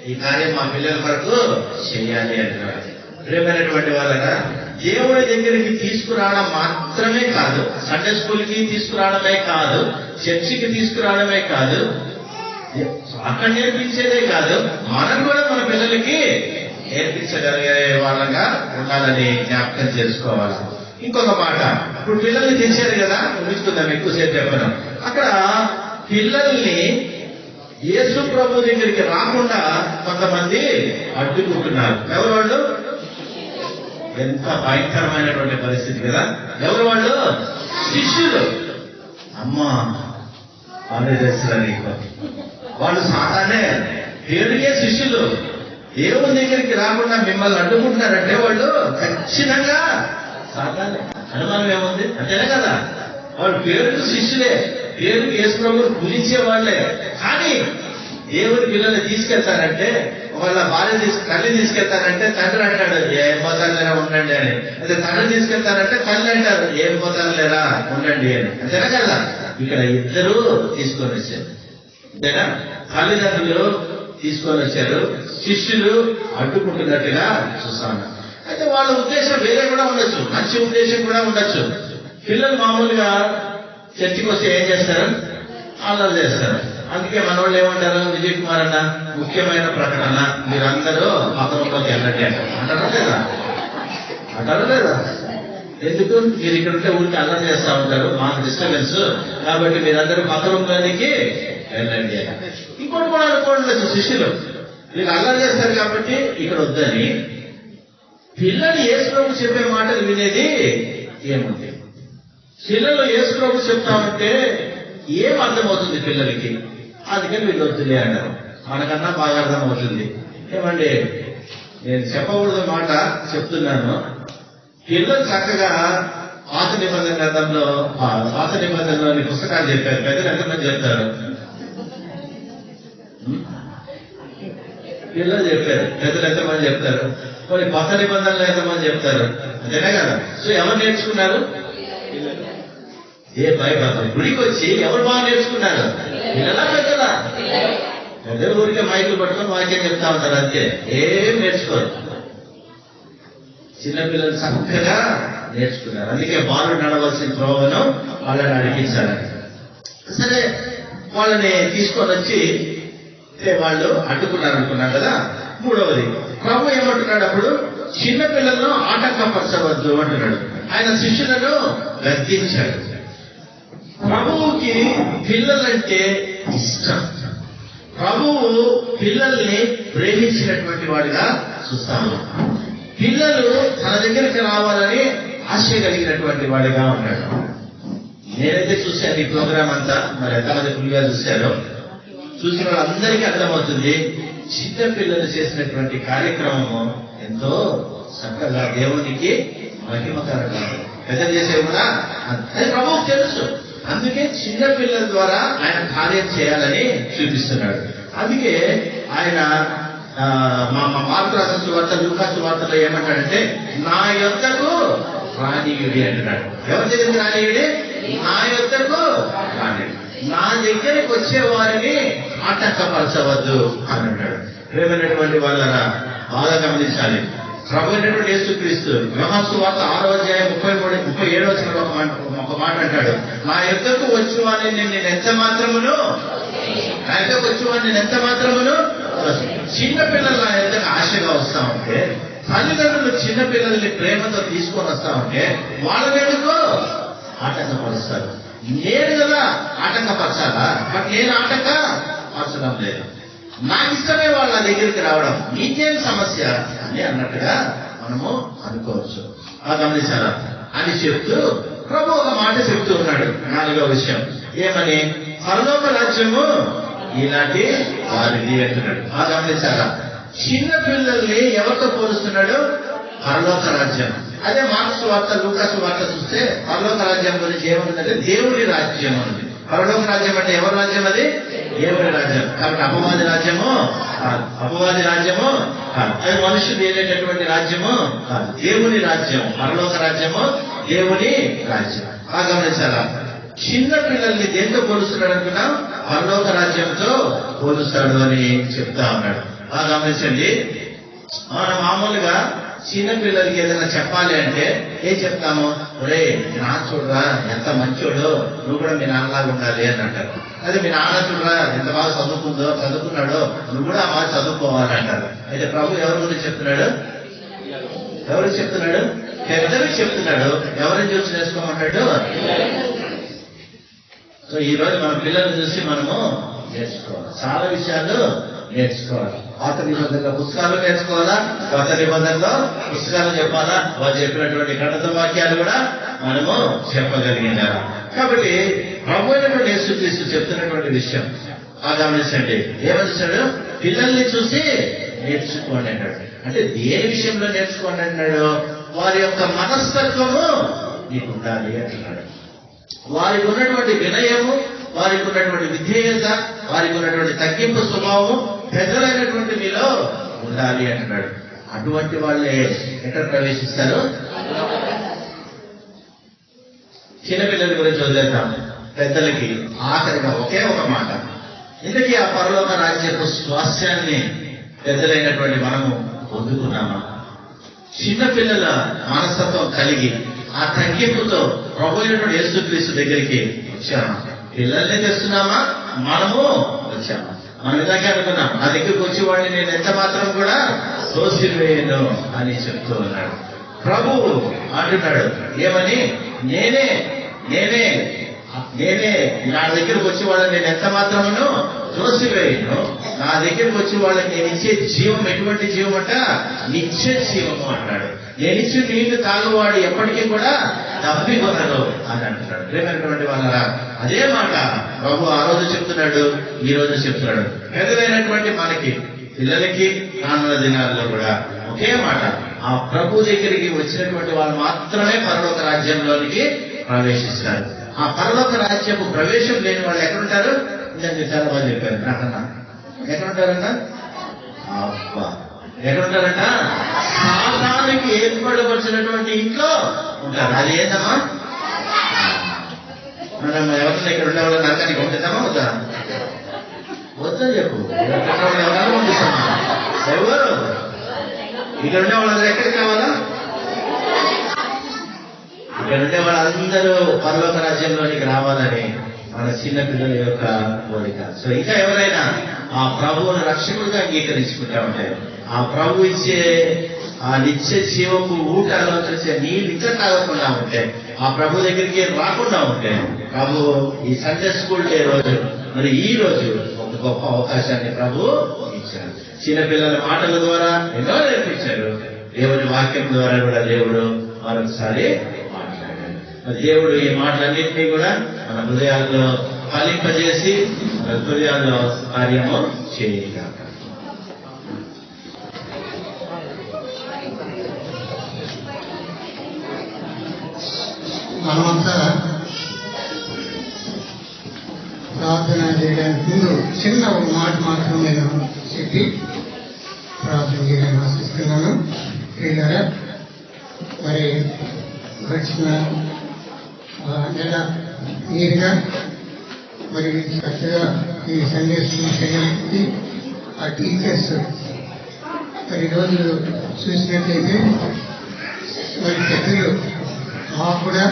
ఈ కార్యం మా పిల్లల కొరకు చేయాలి అంటున్నారు. ప్రియమైనటువంటి వాళ్ళగా, దేవుడి దగ్గరికి తీసుకురావడం మాత్రమే కాదు, సండే స్కూల్కి తీసుకురావడమే కాదు, చర్చికి తీసుకురావడమే కాదు, అక్కడ నేర్పించేదే కాదు, మనం కూడా మన పిల్లలకి నేర్పించగలిగే వాళ్ళగా ఉండాలని జ్ఞాపకం చేసుకోవాలి. ఇంకొక మాట, ఇప్పుడు పిల్లల్ని తెచ్చారు కదా, ఊహించుకుందాం, ఎక్కువసేపు చెప్పడం. అక్కడ పిల్లల్ని యేసు ప్రభు దగ్గరికి రాకుండా కొంతమంది అడ్డుకుంటున్నారు. ఎవరు వాళ్ళు? ఎంత భయంకరమైనటువంటి పరిస్థితి కదా. ఎవరు వాళ్ళు? శిష్యులు. అమ్మా వాళ్ళే తెలుసురా నీకు, వాళ్ళు సాతానే, దేవుడికే శిష్యులు. దేవుడి దగ్గరికి రాకుండా మిమ్మల్ని అడ్డుకుంటున్నారంటే వాళ్ళు ఖచ్చితంగా సాతానే. అనుమానం ఏముంది? అంతేనే కదా. వాళ్ళ పేరుకు శిష్యులే, పేరుకు యేసు ప్రభువును పూజించే వాళ్ళే. కానీ దేవుని పిల్లల్ని తీసుకెళ్తారంటే వాళ్ళ తల్లి తీసుకెళ్తారంటే తండ్రి అంటాడు ఏం పోతారులేరా ఉండండి అని. అదే తండ్రి తీసుకెళ్తారంటే తల్లి అంటారు ఏం పోతారులేరా ఉండండి అని. అంతేనా కదా? ఇక్కడ ఇద్దరు తీసుకొని వచ్చారు. అంతేనా? తల్లిదండ్రులు తీసుకొని వచ్చారు, శిష్యులు అడ్డుకుంటున్నట్టుగా చూస్తాను. అయితే వాళ్ళ ఉద్దేశం వేరే కూడా ఉండొచ్చు, మంచి ఉద్దేశం కూడా ఉండొచ్చు. పిల్లలు మామూలుగా చర్చికి వస్తే ఏం చేస్తారు? అల్లరి చేస్తారు. అందుకే మన వాళ్ళు ఏమంటారు? విజయ్ కుమార్ అన్న ముఖ్యమైన ప్రకటన, మీరందరూ మతంలోకి వెళ్ళండి అంటారా లేదా? అంటారా లేదా? ఎందుకు? మీరు ఇక్కడ ఉంటే ఊరికి అల్లరి చేస్తా ఉంటారు, మాకు డిస్టర్బెన్స్, కాబట్టి మీరందరూ మతంలోనికి వెళ్ళండి అని. ఇంకోటి కూడా అనుకోండి, శిష్యులు మీరు అల్లరి చేస్తారు కాబట్టి ఇక్కడ వద్దని. పిల్లలు యేసు ప్రభు చెప్పే మాటలు వినేది ఏముంది? పిల్లలు యేసు ప్రభు చెప్తా ఉంటే ఏం అర్థమవుతుంది పిల్లలకి? అందుకని వీళ్ళు వద్దులే అన్నారు. మనకన్నా బాగా అర్థమవుతుంది. ఏమండి, నేను చెప్పకూడదు మాట చెప్తున్నాను. పిల్లలు చక్కగా పాత నిబంధన గ్రంథంలో, పాత నిబంధనలోని పుస్తకాలు చెప్పారు. పెద్దలు ఎంతమంది చెప్తారు? పిల్లలు చెప్పారు. పెద్దలు ఎంతమంది చెప్తారు? మరి పాత నిబంధనలు ఎంతమంది చెప్తారు? అంతేనా కదా? సో ఎవరు నేర్చుకున్నారు? ఏ భయపడతారు? గుడికి వచ్చి ఎవరు బాగా నేర్చుకున్నారు? పిల్లలా పెద్దలా? పెద్దల ఊరికే మైకులు పట్టుకొని వాక్యం చెప్తా ఉంటారు అంతే, ఏం నేర్చుకోరు. చిన్నపిల్లలు చక్కగా నేర్చుకున్నారు. అందుకే బాలు నడవలసిన త్రోవను వాళ్ళని నడిపించాలని. సరే, వాళ్ళని తీసుకొని వచ్చి వాళ్ళు అడ్డుకున్నారు అనుకున్నాం కదా. మూడవది, ప్రభు ఏమంటున్నాడు అప్పుడు? చిన్నపిల్లలను ఆటంకపరచవద్దు అంటున్నాడు. ఆయన శిష్యులను గద్దించాడు. ప్రభువుకి పిల్లలంటే ఇష్టం. ప్రభువు పిల్లల్ని ప్రేమించినటువంటి వాడిగా చూస్తాము. పిల్లలు తన దగ్గరికి రావాలని ఆశ కలిగినటువంటి వాడిగా ఉన్నాడు. నేనైతే చూశాను ఈ ప్రోగ్రాం అంతా, మరి ఎంతమంది ఫుల్గా చూశారో చూసిన వాళ్ళందరికీ అర్థమవుతుంది. చిన్న పిల్లలు చేసినటువంటి కార్యక్రమము ఎంతో చక్కగా దేవునికి మహిమకరంగా, పెద్దలు చేసే కూడా అది ప్రభువుకు తెలుసు. అందుకే చిన్న పిల్లల ద్వారా ఆయన కార్యం చేయాలని చూపిస్తున్నాడు. అందుకే ఆయన మార్కు రాసిన సువార్త, లూకా సువార్తలో ఏమంటాడంటే నా యొద్దకు రానీయుడి అంటున్నాడు. ఎవరి దగ్గరికి రానీయుడి? నా యొద్దకు రానీయుడి. నా దగ్గరికి వచ్చే వారిని ఆటంకపరచవద్దు అని అంటాడు. ప్రేమైనటువంటి వాళ్ళరా బాగా గమనించాలి. ప్రభు అయినటువంటి యేసుక్రీస్తు యోహాను సువార్త 6వ అధ్యాయం 37వ వచనంలో ఒక మాట అంటాడు, నా యొద్దకు వచ్చువాని నేను ఎంత మాత్రమును, నా యొద్దకు వచ్చువాని నేను ఎంత మాత్రమును. చిన్నపిల్లలు నా యొద్దకు ఆశగా వస్తా ఉంటే, తల్లిదండ్రులు చిన్నపిల్లల్ని ప్రేమతో తీసుకొని వస్తా ఉంటే వాళ్ళని ఎందుకు ఆటంకపరుస్తారు? నేను కదా ఆటంకపరచాలా? బట్ నేను ఆటంకపరచడం లేదు. నాకు ఇష్టమే వాళ్ళ దగ్గరికి రావడం, నీకేం సమస్య అని అన్నట్టుగా మనము అనుకోవచ్చు. గమనించారా అని చెప్తూ ప్రభు ఒక మాట చెప్తూ ఉన్నాడు. 4వ విషయం ఏమని? పరలోక రాజ్యము ఇలాంటి వారిది అంటున్నాడు. గమనించారా? చిన్న పిల్లల్ని ఎవరితో పోలుస్తున్నాడు? పరలోక రాజ్యం. అదే మార్కు సువార్త, లూకా సువార్త చూస్తే పరలోక రాజ్యం గురించి ఏముందంటే దేవుడి రాజ్యం ఉంది. పరలోక రాజ్యం అంటే ఎవరి రాజ్యం? అది దేవుడి రాజ్యం. కాబట్టి అపవాది రాజ్యము కాదు, అపవాది రాజ్యము కాదు, అది మనుషులు ఏలేటటువంటి రాజ్యము కాదు, దేవుని రాజ్యం. పరలోక రాజ్యము దేవుని రాజ్యం. గమనించాలా? చిన్న పిల్లల్ని దేంతో పోలుస్తున్నాడు అనుకున్నాం? పరలోక రాజ్యంతో పోలుస్తాడు అని చెప్తా ఉన్నాడు. గమనించండి, మనం మామూలుగా చిన్న పిల్లలకి ఏదైనా చెప్పాలి అంటే ఏం చెప్తాము? ఒరే నా చూడరా ఎంత మంచోడో, నువ్వు కూడా మీ నాన్నలాగా ఉండాలి అని అంటారు. అదే మీ నాన్న చూడరా ఎంత బాగా చదువుకున్నాడో, నువ్వు కూడా బాగా చదువుకోవాలి అంటారు. అయితే ప్రభు ఎవరి గురించి చెప్తున్నాడు? ఎవరికి చెప్తున్నాడు? పెద్దలకు చెప్తున్నాడు. ఎవరిని చూసి నేర్చుకోమంటాడు? సో ఈ రోజు మన పిల్లల్ని చూసి మనము నేర్చుకోవాలి, చాలా విషయాలు నేర్చుకోవాలి. పాత నిబంధనలో పుస్తకాలు నేర్చుకోవాలా, కొత్త నిబంధనలో పుస్తకాలు చెప్పాలా, వాళ్ళు చెప్పినటువంటి గణిత వాక్యాలు కూడా మనము చెప్పగలిగినారా? కాబట్టి ప్రభు అయినటువంటి యేసుక్రీస్తు చెప్తున్నటువంటి విషయం గమనించండి. ఏమనిస్తాడు? పిల్లల్ని చూసి నేర్చుకోండి అన్నాడు. అంటే దేని విషయంలో నేర్చుకోండి అన్నాడు? వారి యొక్క మనస్తత్వము నీకు ఉండాలి అంటున్నాడు. వారికి ఉన్నటువంటి వినయము, వారికి ఉన్నటువంటి విధేయత, వారికి ఉన్నటువంటి తగ్గింపు స్వభావం పెద్దలైనటువంటి మీలో ఉండాలి అంటున్నాడు. అటువంటి వాళ్ళే ఎక్కడ ప్రవేశిస్తారు? చిన్నపిల్లల గురించి వదిలేద్దాం. పెద్దలకి ఆఖరిగా ఒకే ఒక మాట, ఇంతకీ ఆ పరలోక రాజ్యపు స్వాస్థ్యాన్ని పెద్దలైనటువంటి మనము పొందుకున్నామా? చిన్నపిల్లల మనస్తత్వం కలిగి ఆ తగ్గింపుతో ప్రభు అయినటువంటి యేసుక్రీస్తు దగ్గరికి వచ్చామా? పిల్లల్ని తెస్తున్నామా? మనము వచ్చామా? మనం ఇలాగే అనుకున్నాం, నా దగ్గరికి వచ్చి వాడిని నేను ఎంత మాత్రం కూడా తోసివేయను అని చెప్తూ ఉన్నాడు. ప్రభువు అంటున్నాడు ఏమని? నేనే నేనే నేనే నా దగ్గరకు వచ్చి వాళ్ళని నేను ఎంత మాత్రమును త్రోసివేయను. నా దగ్గరకు వచ్చి వాళ్ళకి నేను ఇచ్చే జీవం ఎటువంటి జీవం అంట? నిత్య జీవము అంటాడు. నేను ఇచ్చి నీళ్లు తాగువాడు ఎప్పటికీ కూడా తప్పికొనడు అని అంటున్నాడు. ప్రేమైనటువంటి వాళ్ళ అదే మాట ప్రభు ఆ రోజు చెప్తున్నాడు, ఈ రోజు చెప్తున్నాడు. పెద్దలైనటువంటి మనకి, పిల్లలకి రానున్న దినాల్లో కూడా ఒకే మాట, ఆ ప్రభు దగ్గరికి వచ్చినటువంటి వాళ్ళు మాత్రమే పరలోక రాజ్యంలోనికి ప్రవేశిస్తారు. ఆ పరలోక రాజ్యపు ప్రవేశం లేని వాళ్ళు ఎక్కడుంటారు? నేను చాలా బాగా చెప్పారు. నాకన్నా ఎక్కడుంటారంట? అబ్బా, ఎక్కడుంటారంట? సాతానుకి ఏర్పడవలసినటువంటి ఇంట్లో ఉంటారు. అది ఏంటమ్మా? మనం ఎవరన్నా ఇక్కడ ఉండేవాళ్ళు నరకానికి పంపిస్తామా వద్దా? వద్దా చెప్పు. ఎవరన్నా పంపిస్తామా? ఎవరు ఇక్కడ ఉండే వాళ్ళందరూ ఎక్కడికి కావాలా? ఇక్కడ ఉండే వాళ్ళందరూ పరలోక రాజ్యంలోనికి రావాలని మన చిన్న పిల్లల యొక్క కోరిక. సో ఇంకా ఎవరైనా ఆ ప్రభువును రక్షకుడిగా అంగీకరించుకుంటా ఉంటే, ఆ ప్రభు ఇచ్చే ఆ నిత్య జీవపు ఊటలో వచ్చే నీళ్ళు ఇంకా తాగకుండా ఉంటే, ఆ ప్రభు దగ్గరికి రాకుండా ఉంటే, ప్రభు ఈ సండే స్కూల్ డే రోజు మరి ఈ రోజు ఒక గొప్ప అవకాశాన్ని ప్రభు ఇచ్చారు. చిన్నపిల్లల మాటల ద్వారా ఎన్నో నేర్పించారు. దేవుడి వాక్యం ద్వారా కూడా దేవుడు మరొకసారి మాట్లాడాడు. దేవుడు ఈ మాటలన్నింటినీ కూడా మన హృదయాల్లో ఫలింపజేసి మన హృదయాల్లో కార్యము చేయగా. మనమంతా ప్రార్థన చేయడానికి ముందు చిన్న ఒక మాట మాత్రం నేను చెప్పి ప్రార్థన చేయడానికి ఆశిస్తున్నాను. ప్రియులారా, మరి వచ్చిన నెల నీరుగా మరి చక్కగా ఈ సండే స్కూల్ చేయడానికి ఆ టీచర్స్ మరి రోజు చూసినట్లయితే మరి పెద్దలు మాకు కూడా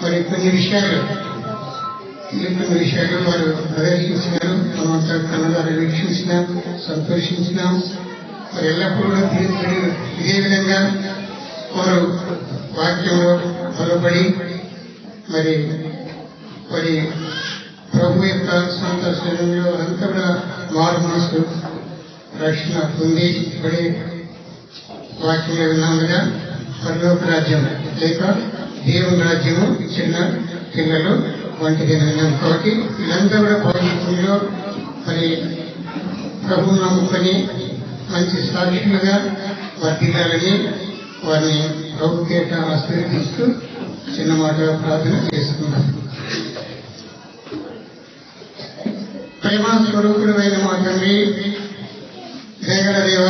మరి కొన్ని విషయాలు వారు ప్రదర్శించినారు. మనమంతా కన్నదారు వీక్షించినాం, సంతోషించినాం. మరి ఎల్లప్పుడూ కూడా ఇదే విధంగా వారు వాక్యంలో బలపడి మరి ప్రభు యొక్క సొంత శరీరంలో అంతా కూడా మారు మనసు రక్షణ పొంది పడి వాక్యంలో విన్నాం కదా. పరలోక రాజ్యం లేక దేవుని రాజ్యము చిన్న పిల్లలు వంటిది విన్నాం. కాబట్టి వీళ్ళంతా కూడా పౌరుషంలో మరి ప్రభువును నమ్ముకొని మంచి సాక్షులుగా వర్తిల్లాలని వారిని ప్రభు పేట ఆశీర్వదిస్తూ చిన్న మాట ప్రార్థన చేసుకున్నాం. ప్రేమ స్వరూపుడమైన మా తండ్రి, దయగల దేవ,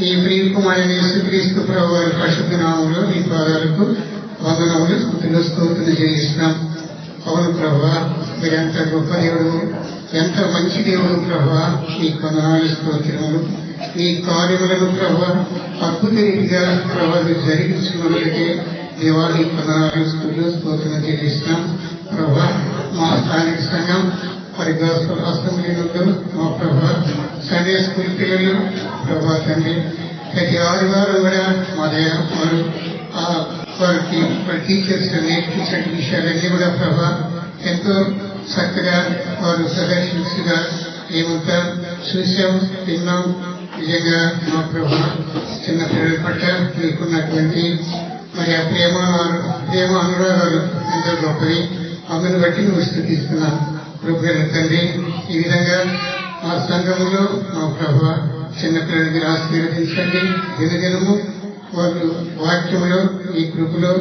ఈ ప్రియకుమారుని యేసుక్రీస్తు ప్రభు వారి పరిశుద్ధ నామములో మీ పాదాలకు వందనములు స్తోత్రం చేయిస్తున్నాం. అవును ప్రభువా, మీరెంత గొప్ప దేవుడు, ఎంత మంచి దేవుడు ప్రభువా. మీ వందనాలు స్తోత్రములు. మీ కార్యములను ప్రభువా అద్భుత రీతిగా ప్రభావి జరిగించుకున్నట్లయితే దేవాలయ వందనాలు స్తోత్రం చేయిస్తున్నాం. ప్రభువా, మా స్థానిక సంఘం మరి గాస్పల్ అసెంబ్లీ నుండి మా ప్రభా సండే స్కూల్ పిల్లలు ప్రభా తండ్రి ప్రతి ఆదివారం కూడా మా వారు వారికి టీచర్స్ నేర్పించిన విషయాలన్నీ కూడా ప్రభా ఎంతో చక్కగా వారు ప్రదర్శించగా ఏమంతా చూసాం, తిన్నాం. నిజంగా మా ప్రభా చిన్న పిల్లల పట్ల మీకున్నటువంటి మరి ఆ ప్రేమ అనురాగాలు ఎంతో గొప్పవి. అందుని బట్టి నువ్వు స్థుతిస్తున్నాను. కృపగల తండ్రి, ఈ విధంగా మా సంఘములో మా ప్రభా చిన్నపిల్లలకి ఆశీర్వదించండి. దినదినము వారు వాక్యంలో ఈ కృపలో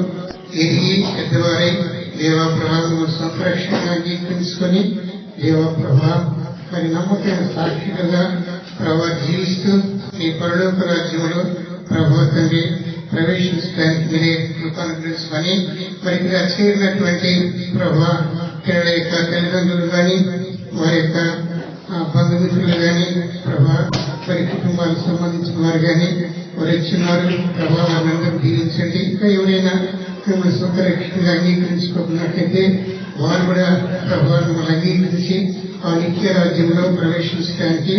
ఎదిగి పెద్దవారై దేవప్రభావం సంరక్షణగా అంగీకరించుకొని దేవప్రభా మరి నమ్మకమైన సాక్షిగా ప్రభా జీవిస్తూ ఈ పరలోక రాజ్యంలో ప్రభా తండ్రి ప్రవేశించడానికి మీరే అనుగ్రహించుకొని మరి ఇక్కడ చేరినటువంటి ప్రభా పిల్లల యొక్క తల్లిదండ్రులు కానీ వారి యొక్క బంధుమిత్రులు కానీ ప్రభా మరి కుటుంబాలకు సంబంధించిన వారు కానీ వారు ఇచ్చినారు ప్రభా వారిని దీవించండి. ఇంకా ఎవరైనా మిమ్మల్ని సొంత రక్షణగా అంగీకరించుకోకున్నట్లయితే వారు కూడా ప్రభావం అంగీకరించి ఆ నిత్య రాజ్యంలో ప్రవేశించడానికి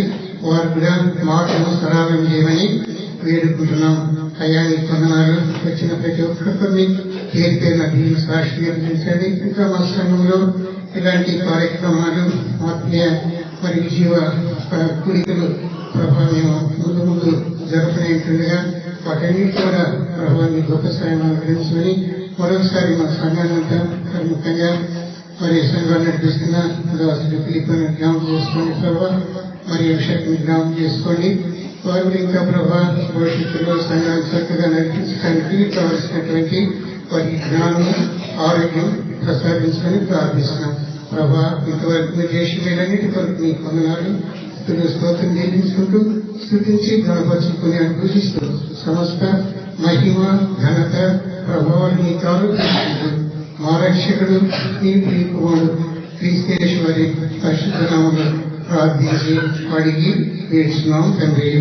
వారు కూడా మాటను సరాగం చేయమని వేడుకుంటున్నాం. అయ్యాన్ని కొందనాలు వచ్చిన ప్రతి ఒక్కరిని పేరు పేరున దీన్ని సాక్షించండి. ఇంకా మా సంఘంలో ఇలాంటి కార్యక్రమాలు ఆత్మీయ మరి జీవ కూడికలు ప్రభావం ముందు ముందు జరపనేటుండగా వాటన్నిటి కూడా ప్రభావాన్ని గొప్ప సాయం అనుగ్రహించమని మరొకసారి మా సంఘాన్నంతా ముఖ్యంగా మరి సంఘాన్ని నడిపిస్తున్న పిలిపిని జ్ఞాపకం చేసుకోండి ప్రభావ మరి విషయాన్ని జ్ఞాపకం చేసుకోండి. వారు ఇంకా ప్రభా భవిష్యత్తులో సంఘాన్ని చక్కగా నడిపించడానికి కావలసినటువంటి వారి జ్ఞానం ఆరోగ్యం ప్రసాదించమని ప్రార్థిస్తున్నాం. ప్రభా ఇంతవరకు మీరు చేసిన వీళ్ళన్నిటి కొరకు మీ కొందనాలు స్తోత్రం చెల్లించుకుంటూ స్తుతించి గణపరుచుకుని అనుభూతిస్తూ సమస్త మహిమ ఘనత ప్రభావాలు మీ కాలుకుంటూ మా రక్షకుడు మీ ప్రియకుమారుడు క్రీస్తేశ్వరి పరిశుద్ధ నామములో ప్రార్థించి అడిగి వేడుచున్నాం తండ్రి.